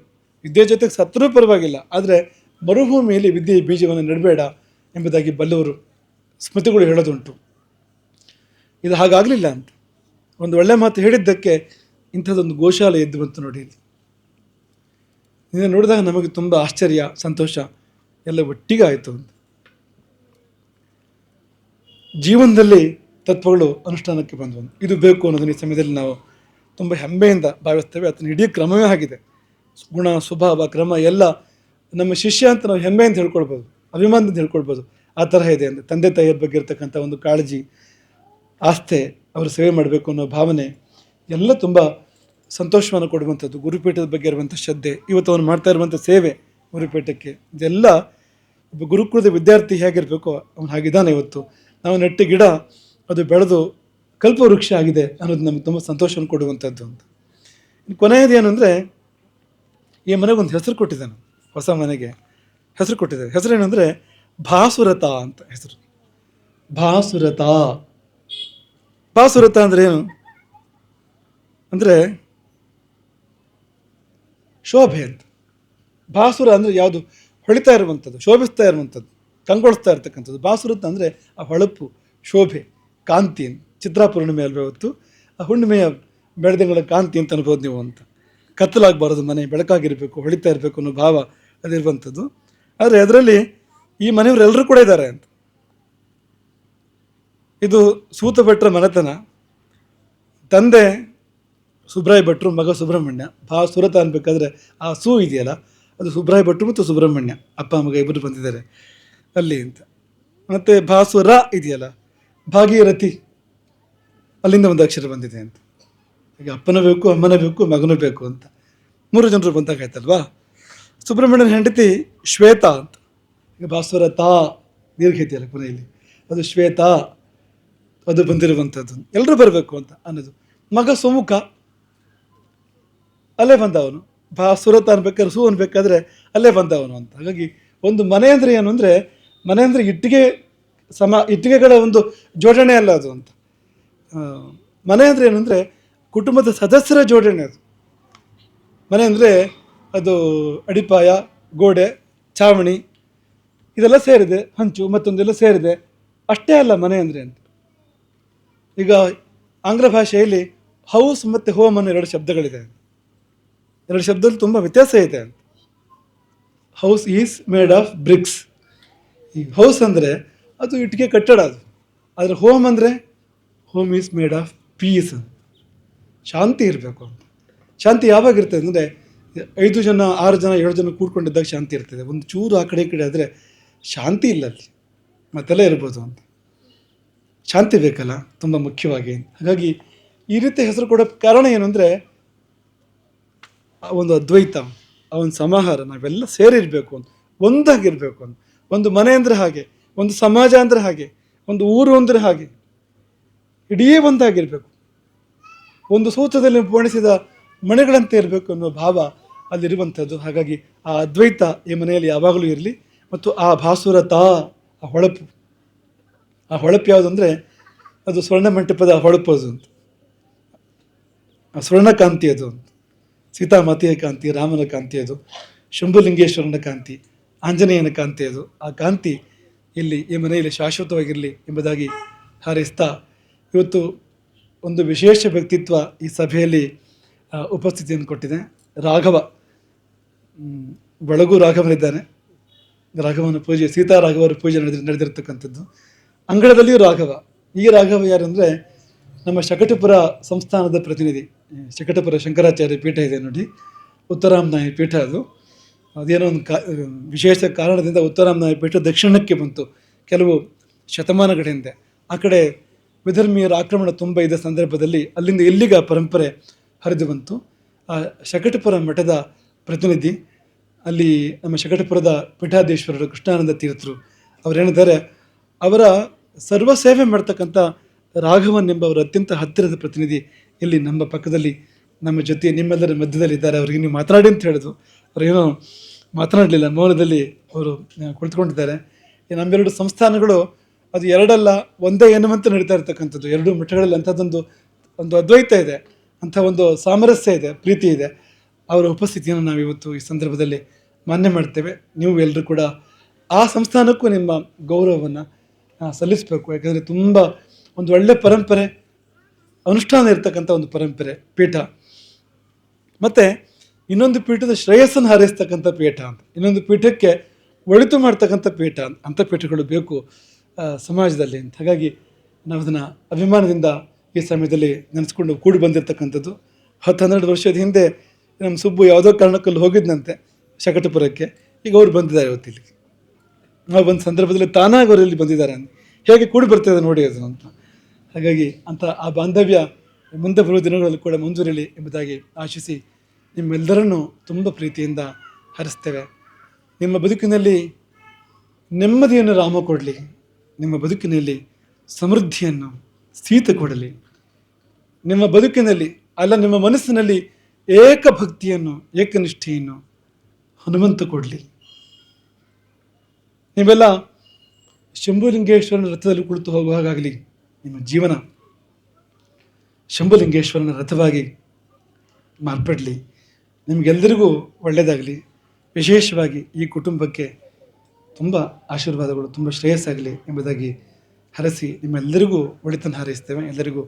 ವಿದ್ಯೆ ಜೊತೆಗೆ ಸತ್ತರೂ ಪರವಾಗಿಲ್ಲ, ಆದರೆ ಮರುಭೂಮಿಯಲ್ಲಿ ವಿದ್ಯೆಯ ಬೀಜವನ್ನು ನೆಡಬೇಡ ಎಂಬುದಾಗಿ ಬಲ್ಲವರು ಸ್ಮೃತಿಗಳು ಹೇಳೋದುಂಟು. ಇದು ಹಾಗಾಗಲಿಲ್ಲ ಅಂತ. ಒಂದು ಒಳ್ಳೆ ಮಾತು ಹೇಳಿದ್ದಕ್ಕೆ ಇಂಥದ್ದೊಂದು ಗೋಶಾಲೆ ಎದ್ದು ಬಂತು ನೋಡಿ. ಇದನ್ನು ನೋಡಿದಾಗ ನಮಗೆ ತುಂಬ ಆಶ್ಚರ್ಯ, ಸಂತೋಷ ಎಲ್ಲ ಒಟ್ಟಿಗೆ ಆಯಿತು ಅಂತ. ಜೀವನದಲ್ಲಿ ತತ್ವಗಳು ಅನುಷ್ಠಾನಕ್ಕೆ ಬಂದವು. ಇದು ಬೇಕು ಅನ್ನೋದನ್ನ ಈ ಸಮಯದಲ್ಲಿ ನಾವು ತುಂಬ ಹೆಮ್ಮೆಯಿಂದ ಭಾವಿಸ್ತೇವೆ. ಅದನ್ನ ಇಡೀ ಕ್ರಮವೇ ಆಗಿದೆ. ಗುಣ, ಸ್ವಭಾವ, ಕ್ರಮ ಎಲ್ಲ ನಮ್ಮ ಶಿಷ್ಯ ಅಂತ ನಾವು ಹೆಮ್ಮೆಯಿಂದ ಹೇಳ್ಕೊಳ್ಬೋದು, ಅಭಿಮಾನದಿಂದ ಹೇಳ್ಕೊಳ್ಬೋದು. ಆ ತರಹ ಇದೆ ಅಂದರೆ ತಂದೆ ತಾಯಿಯರ ಬಗ್ಗೆ ಇರತಕ್ಕಂಥ ಒಂದು ಕಾಳಜಿ, ಆಸ್ಥೆ, ಅವರು ಸೇವೆ ಮಾಡಬೇಕು ಅನ್ನೋ ಭಾವನೆ ಎಲ್ಲ ತುಂಬ ಸಂತೋಷವನ್ನು ಕೊಡುವಂಥದ್ದು. ಗುರುಪೀಠದ ಬಗ್ಗೆ ಇರುವಂಥ ಶ್ರದ್ಧೆ, ಇವತ್ತು ಅವನು ಮಾಡ್ತಾ ಇರುವಂಥ ಸೇವೆ ಗುರುಪೀಠಕ್ಕೆ, ಇದೆಲ್ಲ ಒಬ್ಬ ಗುರುಕುಲದ ವಿದ್ಯಾರ್ಥಿ ಹೇಗಿರಬೇಕೋ ಅವನು ಹಾಗಿದ್ದಾನೆ. ಇವತ್ತು ನಾವು ನೆಟ್ಟ ಗಿಡ ಅದು ಬೆಳೆದು ಕಲ್ಪವೃಕ್ಷ ಆಗಿದೆ ಅನ್ನೋದು ನಮಗೆ ತುಂಬ ಸಂತೋಷವನ್ನು ಕೊಡುವಂಥದ್ದು ಅಂತ. ಕೊನೆಯದೇನು ಅಂದರೆ, ಈ ಮನೆಗೆ ಒಂದು ಹೆಸರು ಕೊಟ್ಟಿದ್ದಾನೆ, ಹೊಸ ಮನೆಗೆ ಹೆಸರು ಕೊಟ್ಟಿದ್ದಾರೆ. ಹೆಸರೇನು ಅಂದರೆ ಭಾಸುರಥ ಅಂತ ಹೆಸರು. ಭಾಸುರಥ. ಭಾಸುರಥ ಅಂದರೆ ಏನು ಅಂದರೆ ಶೋಭೆ ಅಂತ. ಭಾಸುರ ಅಂದರೆ ಯಾವುದು? ಹೊಳಿತಾ ಇರುವಂಥದ್ದು, ಶೋಭಿಸ್ತಾ ಇರುವಂಥದ್ದು, ಕಂಗೊಳಿಸ್ತಾ ಇರ್ತಕ್ಕಂಥದ್ದು. ಭಾಸುರಥ ಅಂದರೆ ಆ ಹೊಳಪು, ಶೋಭೆ, ಕಾಂತಿ. ಚಿತ್ರಾ ಪೂರ್ಣಿಮೆ ಅಲ್ವೇ ಹೊತ್ತು ಆ ಹುಣ್ಣಿಮೆಯ ಬೆಳದಿಂಗಳ ಕಾಂತಿ ಅಂತ ಅನ್ಬೋದು ನೀವು ಅಂತ. ಕತ್ತಲಾಗಬಾರದು, ಮನೆ ಬೆಳಕಾಗಿರಬೇಕು, ಹೊಳಿತಾ ಇರಬೇಕು ಅನ್ನೋ ಭಾವ ಅದಿರುವಂಥದ್ದು. ಆದರೆ ಅದರಲ್ಲಿ ಈ ಮನೆಯವರೆಲ್ಲರೂ ಕೂಡ ಇದ್ದಾರೆ ಅಂತ. ಇದು ಸೂತ ಭಟ್ರ ಮನೆತನ. ತಂದೆ ಸುಬ್ರಾಯ ಭಟ್ರು, ಮಗ ಸುಬ್ರಹ್ಮಣ್ಯ. ಭಾಸುರಥ ಅನ್ಬೇಕಾದ್ರೆ ಆ ಸೂ ಇದೆಯಲ್ಲ, ಅದು ಸುಬ್ರಾಯ ಭಟ್ರು ಮತ್ತು ಸುಬ್ರಹ್ಮಣ್ಯ, ಅಪ್ಪ ಮಗ ಇಬ್ಬರು ಬಂದಿದ್ದಾರೆ ಅಲ್ಲಿ ಅಂತ. ಮತ್ತು ಭಾಸುರ ಇದೆಯಲ್ಲ, ಭಾಗೀರಥಿ, ಅಲ್ಲಿಂದ ಒಂದು ಅಕ್ಷರ ಬಂದಿದೆ ಅಂತ. ಈಗ ಅಪ್ಪನೂ ಬೇಕು, ಅಮ್ಮನೂ ಬೇಕು, ಮಗನೂ ಬೇಕು ಅಂತ 3 ಜನರು ಬಂದಾಗಾಯ್ತಲ್ವಾ. ಸುಬ್ರಹ್ಮಣ್ಯನ ಹೆಂಡತಿ ಶ್ವೇತಾ ಅಂತ. ಈಗ ಭಾಸ್ವರಥ ದೀರ್ಘ ಇದೆಯಲ್ಲ ಕೊನೆಯಲ್ಲಿ, ಅದು ಶ್ವೇತಾ, ಅದು ಬಂದಿರುವಂಥದ್ದು. ಎಲ್ಲರೂ ಬರಬೇಕು ಅಂತ ಅನ್ನೋದು. ಮಗ ಸುಮುಖ ಅಲ್ಲೇ ಬಂದ, ಅವನು ಸುರತ ಅನ್ಬೇಕಾದ್ರೆ ಸು ಅನ್ಬೇಕಾದ್ರೆ ಅಲ್ಲೇ ಬಂದವನು ಅಂತ. ಹಾಗಾಗಿ ಒಂದು ಮನೆ ಅಂದರೆ ಏನು ಅಂದರೆ, ಮನೆ ಅಂದರೆ ಇಟ್ಟಿಗೆಗಳ ಒಂದು ಜೋಡಣೆ ಅಲ್ಲ ಅದು ಅಂತ. ಮನೆ ಅಂದರೆ ಏನು ಅಂದರೆ ಕುಟುಂಬದ ಸದಸ್ಯರ ಜೋಡಣೆ ಅದು. ಮನೆ ಅಂದರೆ ಅದು ಅಡಿಪಾಯ, ಗೋಡೆ, ಛಾವಣಿ ಇದೆಲ್ಲ ಸೇರಿದೆ, ಹಂಚು ಮತ್ತೊಂದೆಲ್ಲ ಸೇರಿದೆ, ಅಷ್ಟೇ ಅಲ್ಲ ಮನೆ ಅಂದರೆ ಅಂತ. ಈಗ ಆಂಗ್ಲ ಭಾಷೆಯಲ್ಲಿ ಹೌಸ್ ಮತ್ತು ಹೋಮ್ ಅನ್ನೋ ಎರಡು ಶಬ್ದಗಳಿದೆ. ಎರಡು ಶಬ್ದದಲ್ಲಿ ತುಂಬ ವ್ಯತ್ಯಾಸ ಇದೆ ಅಂತ. House is made of bricks. ಈ ಹೌಸ್ ಅಂದರೆ ಅದು ಇಟ್ಟಿಗೆ ಕಟ್ಟಡ ಅದು. ಆದರೆ ಹೋಮ್ ಅಂದರೆ home is made of peace. ಶಾಂತಿ ಇರಬೇಕು ಅಂತ. ಶಾಂತಿ ಯಾವಾಗ ಇರ್ತದೆ ಅಂದರೆ 5 ಜನ 6 ಜನ 7 ಜನ ಕೂಡ್ಕೊಂಡಿದ್ದಾಗ ಶಾಂತಿ ಇರ್ತದೆ. ಒಂದು ಚೂರು ಆ ಕಡೆ ಈ ಕಡೆ ಆದರೆ ಶಾಂತಿ ಇಲ್ಲ ಅಲ್ಲಿ, ಮತ್ತೆಲ್ಲ ಇರ್ಬೋದು ಅಂತ. ಶಾಂತಿ ಬೇಕಲ್ಲ ತುಂಬ ಮುಖ್ಯವಾಗಿ. ಹಾಗಾಗಿ ಈ ರೀತಿ ಹೆಸರು ಕೊಡೋಕ್ಕೆ ಕಾರಣ ಏನು ಅಂದರೆ ಒಂದು ಅದ್ವೈತ, ಆ ಒಂದು ಸಮಾಹಾರ, ನಾವೆಲ್ಲ ಸೇರಿರಬೇಕು ಅಂತ, ಒಂದಾಗಿರಬೇಕು ಅಂತ. ಒಂದು ಮನೆ ಅಂದರೆ ಹಾಗೆ, ಒಂದು ಸಮಾಜ ಅಂದರೆ ಹಾಗೆ, ಒಂದು ಊರು ಅಂದರೆ ಹಾಗೆ, ಇಡೀ ಒಂದಾಗಿರಬೇಕು. ಒಂದು ಸೂತ್ರದಲ್ಲಿ ಪೋಣಿಸಿದ ಮಣೆಗಳಂತೆ ಇರಬೇಕು ಅನ್ನೋ ಭಾವ ಅಲ್ಲಿರುವಂಥದ್ದು. ಹಾಗಾಗಿ ಆ ಅದ್ವೈತ ಈ ಮನೆಯಲ್ಲಿ ಯಾವಾಗಲೂ ಇರಲಿ. ಮತ್ತು ಆ ಭಾಸುರತ, ಆ ಹೊಳಪು, ಆ ಹೊಳಪು ಯಾವುದಂದರೆ ಅದು ಸ್ವರ್ಣ ಮಂಟಪದ ಹೊಳಪು ಅದು ಅಂತ. ಆ ಸ್ವರ್ಣಕಾಂತಿ ಅದು ಅಂತ. ಸೀತಾಮಾತೆಯ ಕಾಂತಿ, ರಾಮನ ಕಾಂತಿ ಅದು, ಶಂಭುಲಿಂಗೇಶ್ವರನ ಕಾಂತಿ, ಆಂಜನೇಯನ ಕಾಂತಿ ಅದು. ಆ ಕಾಂತಿ ಇಲ್ಲಿ ಈ ಮನೆಯಲ್ಲಿ ಶಾಶ್ವತವಾಗಿರಲಿ ಎಂಬುದಾಗಿ ಹಾರೈಸ್ತಾ, ಇವತ್ತು ಒಂದು ವಿಶೇಷ ವ್ಯಕ್ತಿತ್ವ ಈ ಸಭೆಯಲ್ಲಿ ಉಪಸ್ಥಿತಿಯನ್ನು ಕೊಟ್ಟಿದೆ. ರಾಘವ, ಬೆಳಗು ರಾಘವನಿದ್ದಾನೆ. ರಾಘವನ ಪೂಜೆ, ಸೀತಾರಾಘವರ ಪೂಜೆ ನಡೆದಿರ್ತಕ್ಕಂಥದ್ದು. ಅಂಗಳದಲ್ಲಿಯೂ ರಾಘವ. ಈ ರಾಘವ ಯಾರು ಅಂದರೆ ನಮ್ಮ ಶಕಟಪುರ ಸಂಸ್ಥಾನದ ಪ್ರತಿನಿಧಿ. ಶಕಟಪುರ ಶಂಕರಾಚಾರ್ಯ ಪೀಠ ಇದೆ ನೋಡಿ, ಉತ್ತರಾಮನಾಯ ಪೀಠ ಅದು. ಅದೇನೋ ಒಂದು ವಿಶೇಷ ಕಾರಣದಿಂದ ಉತ್ತರಾಮನಾಯ ಪೀಠ ದಕ್ಷಿಣಕ್ಕೆ ಬಂತು ಕೆಲವು ಶತಮಾನಗಳ ಹಿಂದೆ. ಆ ಕಡೆ ವಿಧರ್ಮೀಯರ ಆಕ್ರಮಣ ತುಂಬ ಇದ್ದ ಸಂದರ್ಭದಲ್ಲಿ ಅಲ್ಲಿಂದ ಇಲ್ಲಿಗ ಪರಂಪರೆ ಹರಿದು ಬಂತು. ಆ ಶಕಟಪುರ ಮಠದ ಪ್ರತಿನಿಧಿ, ಅಲ್ಲಿ ನಮ್ಮ ಶಕಟಪುರದ ಪೀಠಾಧೀಶ್ವರರು ಕೃಷ್ಣಾನಂದ ತೀರ್ಥರು ಅವರೇನಿದ್ದಾರೆ, ಅವರ ಸರ್ವ ಸೇವೆ ಮಾಡ್ತಕ್ಕಂಥ ರಾಘವನ್ ಎಂಬ ಅತ್ಯಂತ ಹತ್ತಿರದ ಪ್ರತಿನಿಧಿ ಇಲ್ಲಿ ನಮ್ಮ ಪಕ್ಕದಲ್ಲಿ, ನಮ್ಮ ಜೊತೆ, ನಿಮ್ಮೆಲ್ಲರ ಮಧ್ಯದಲ್ಲಿದ್ದಾರೆ. ಅವ್ರಿಗೆ ನೀವು ಮಾತನಾಡಿ ಅಂತ ಹೇಳಿದ್ರು, ಅವ್ರೇನೋ ಮಾತನಾಡಲಿಲ್ಲ, ಮೌನದಲ್ಲಿ ಅವರು ಕುಳಿತುಕೊಂಡಿದ್ದಾರೆ. ನಮ್ಮೆರಡು ಸಂಸ್ಥಾನಗಳು ಅದು ಎರಡಲ್ಲ ಒಂದೇ ಎನ್ನುವಂತೆ ನಡೀತಾ ಇರ್ತಕ್ಕಂಥದ್ದು. ಎರಡು ಮಠಗಳಲ್ಲಿ ಅಂಥದ್ದೊಂದು ಅದ್ವೈತ ಇದೆ, ಅಂಥ ಒಂದು ಸಾಮರಸ್ಯ ಇದೆ, ಪ್ರೀತಿ ಇದೆ. ಅವರ ಉಪಸ್ಥಿತಿಯನ್ನು ನಾವು ಇವತ್ತು ಈ ಸಂದರ್ಭದಲ್ಲಿ ಮಾನ್ಯ ಮಾಡ್ತೇವೆ. ನೀವು ಎಲ್ಲರೂ ಕೂಡ ಆ ಸಂಸ್ಥಾನಕ್ಕೂ ನಿಮ್ಮ ಗೌರವವನ್ನು ಸಲ್ಲಿಸಬೇಕು. ಯಾಕಂದರೆ ತುಂಬ ಒಂದು ಒಳ್ಳೆಯ ಪರಂಪರೆ, ಅನುಷ್ಠಾನ ಇರ್ತಕ್ಕಂಥ ಒಂದು ಪರಂಪರೆ ಪೀಠ. ಮತ್ತು ಇನ್ನೊಂದು ಪೀಠದ ಶ್ರೇಯಸ್ಸನ್ನು ಹಾರೈಸ್ತಕ್ಕಂಥ ಪೀಠ ಅಂತ, ಇನ್ನೊಂದು ಪೀಠಕ್ಕೆ ಒಳಿತು ಮಾಡ್ತಕ್ಕಂಥ ಪೀಠ ಅಂತ, ಅಂಥ ಪೀಠಗಳು ಬೇಕು ಸಮಾಜದಲ್ಲಿ ಅಂತ. ಹಾಗಾಗಿ ನಾವು ಅದನ್ನು ಅಭಿಮಾನದಿಂದ ಈ ಸಮಯದಲ್ಲಿ ನೆನೆಸ್ಕೊಂಡು ಕೂಡಿ ಬಂದಿರತಕ್ಕಂಥದ್ದು. 10-12 ವರ್ಷದ ಹಿಂದೆ ನಮ್ಮ ಸುಬ್ಬು ಯಾವುದೋ ಕಾರಣಕ್ಕಲ್ಲಿ ಹೋಗಿದ್ದಂತೆ ಶಕಟಪುರಕ್ಕೆ. ಈಗ ಅವ್ರು ಬಂದಿದ್ದಾರೆ ಇವತ್ತು ಇಲ್ಲಿಗೆ. ನಾವು ಬಂದ ಸಂದರ್ಭದಲ್ಲಿ ತಾನಾಗಿ ಅವರು ಇಲ್ಲಿ ಬಂದಿದ್ದಾರೆ ಅಂತ, ಹೇಗೆ ಕೂಡಿ ಬರ್ತಿದೆ ನೋಡಿ ಅದು ಅಂತ. ಹಾಗಾಗಿ ಅಂಥ ಆ ಬಾಂಧವ್ಯ ಮುಂದೆ ಬರುವ ದಿನಗಳಲ್ಲಿ ಕೂಡ ಮುಂದುವರಿಲಿ ಎಂಬುದಾಗಿ ಆಶಿಸಿ ನಿಮ್ಮೆಲ್ಲರನ್ನೂ ತುಂಬ ಪ್ರೀತಿಯಿಂದ ಹರಿಸ್ತೇವೆ. ನಿಮ್ಮ ಬದುಕಿನಲ್ಲಿ ನೆಮ್ಮದಿಯನ್ನು ರಾಮ ಕೊಡಲಿ, ನಿಮ್ಮ ಬದುಕಿನಲ್ಲಿ ಸಮೃದ್ಧಿಯನ್ನು ಸೀತೆ ಕೊಡಲಿ, ನಿಮ್ಮ ಬದುಕಿನಲ್ಲಿ ನಿಮ್ಮ ಮನಸ್ಸಿನಲ್ಲಿ ಏಕಭಕ್ತಿಯನ್ನು ಏಕನಿಷ್ಠೆಯನ್ನು ಹನುಮಂತ ಕೊಡಲಿ. ನೀವೆಲ್ಲ ಶಂಭುಲಿಂಗೇಶ್ವರನ ರಥದಲ್ಲಿ ಕುಳಿತು ಹೋಗುವಾಗಲಿ ನಿಮ್ಮ ಜೀವನ ಶಂಭುಲಿಂಗೇಶ್ವರನ ರಥವಾಗಿ ಮಾರ್ಪಡಲಿ. ನಿಮಗೆಲ್ಲರಿಗೂ ಒಳ್ಳೆಯದಾಗಲಿ. ವಿಶೇಷವಾಗಿ ಈ ಕುಟುಂಬಕ್ಕೆ ತುಂಬ ಆಶೀರ್ವಾದಗಳು, ತುಂಬ ಶ್ರೇಯಸ್ಸಾಗಲಿ ಎಂಬುದಾಗಿ ಹರಸಿ ನಿಮ್ಮೆಲ್ಲರಿಗೂ ಒಳಿತನ್ನು ಹಾರೈಸ್ತೇವೆ. ಎಲ್ಲರಿಗೂ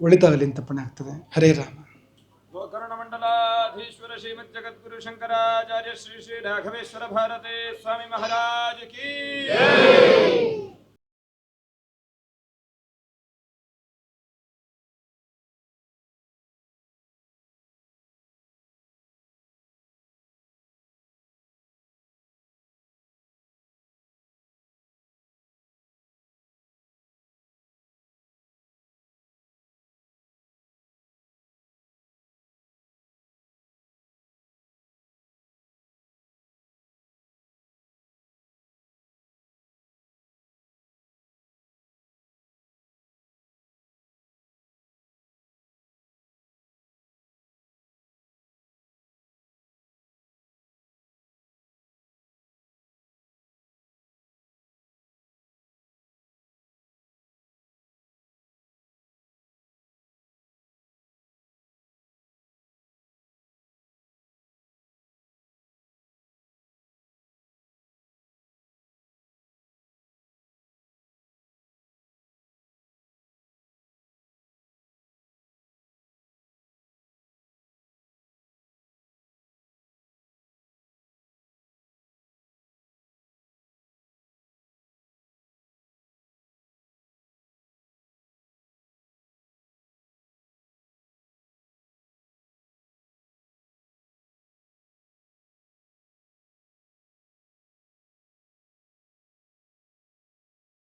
ಒಳಿತಾಗಲಿ ಅಂತ ಪುಣ್ಯ ಆಗ್ತದೆ. ಹರೇ ರಾಮ. ಗೋಕರ್ಣ ಮಂಡಲಾಧೀಶ್ವರ ಶ್ರೀಮದ್ ಜಗದ್ಗುರು ಶಂಕರಾಚಾರ್ಯ ಶ್ರೀ ಶ್ರೀ ರಾಘವೇಶ್ವರ ಭಾರತೀ ಸ್ವಾಮಿ ಮಹಾರಾಜ್ ಕೀ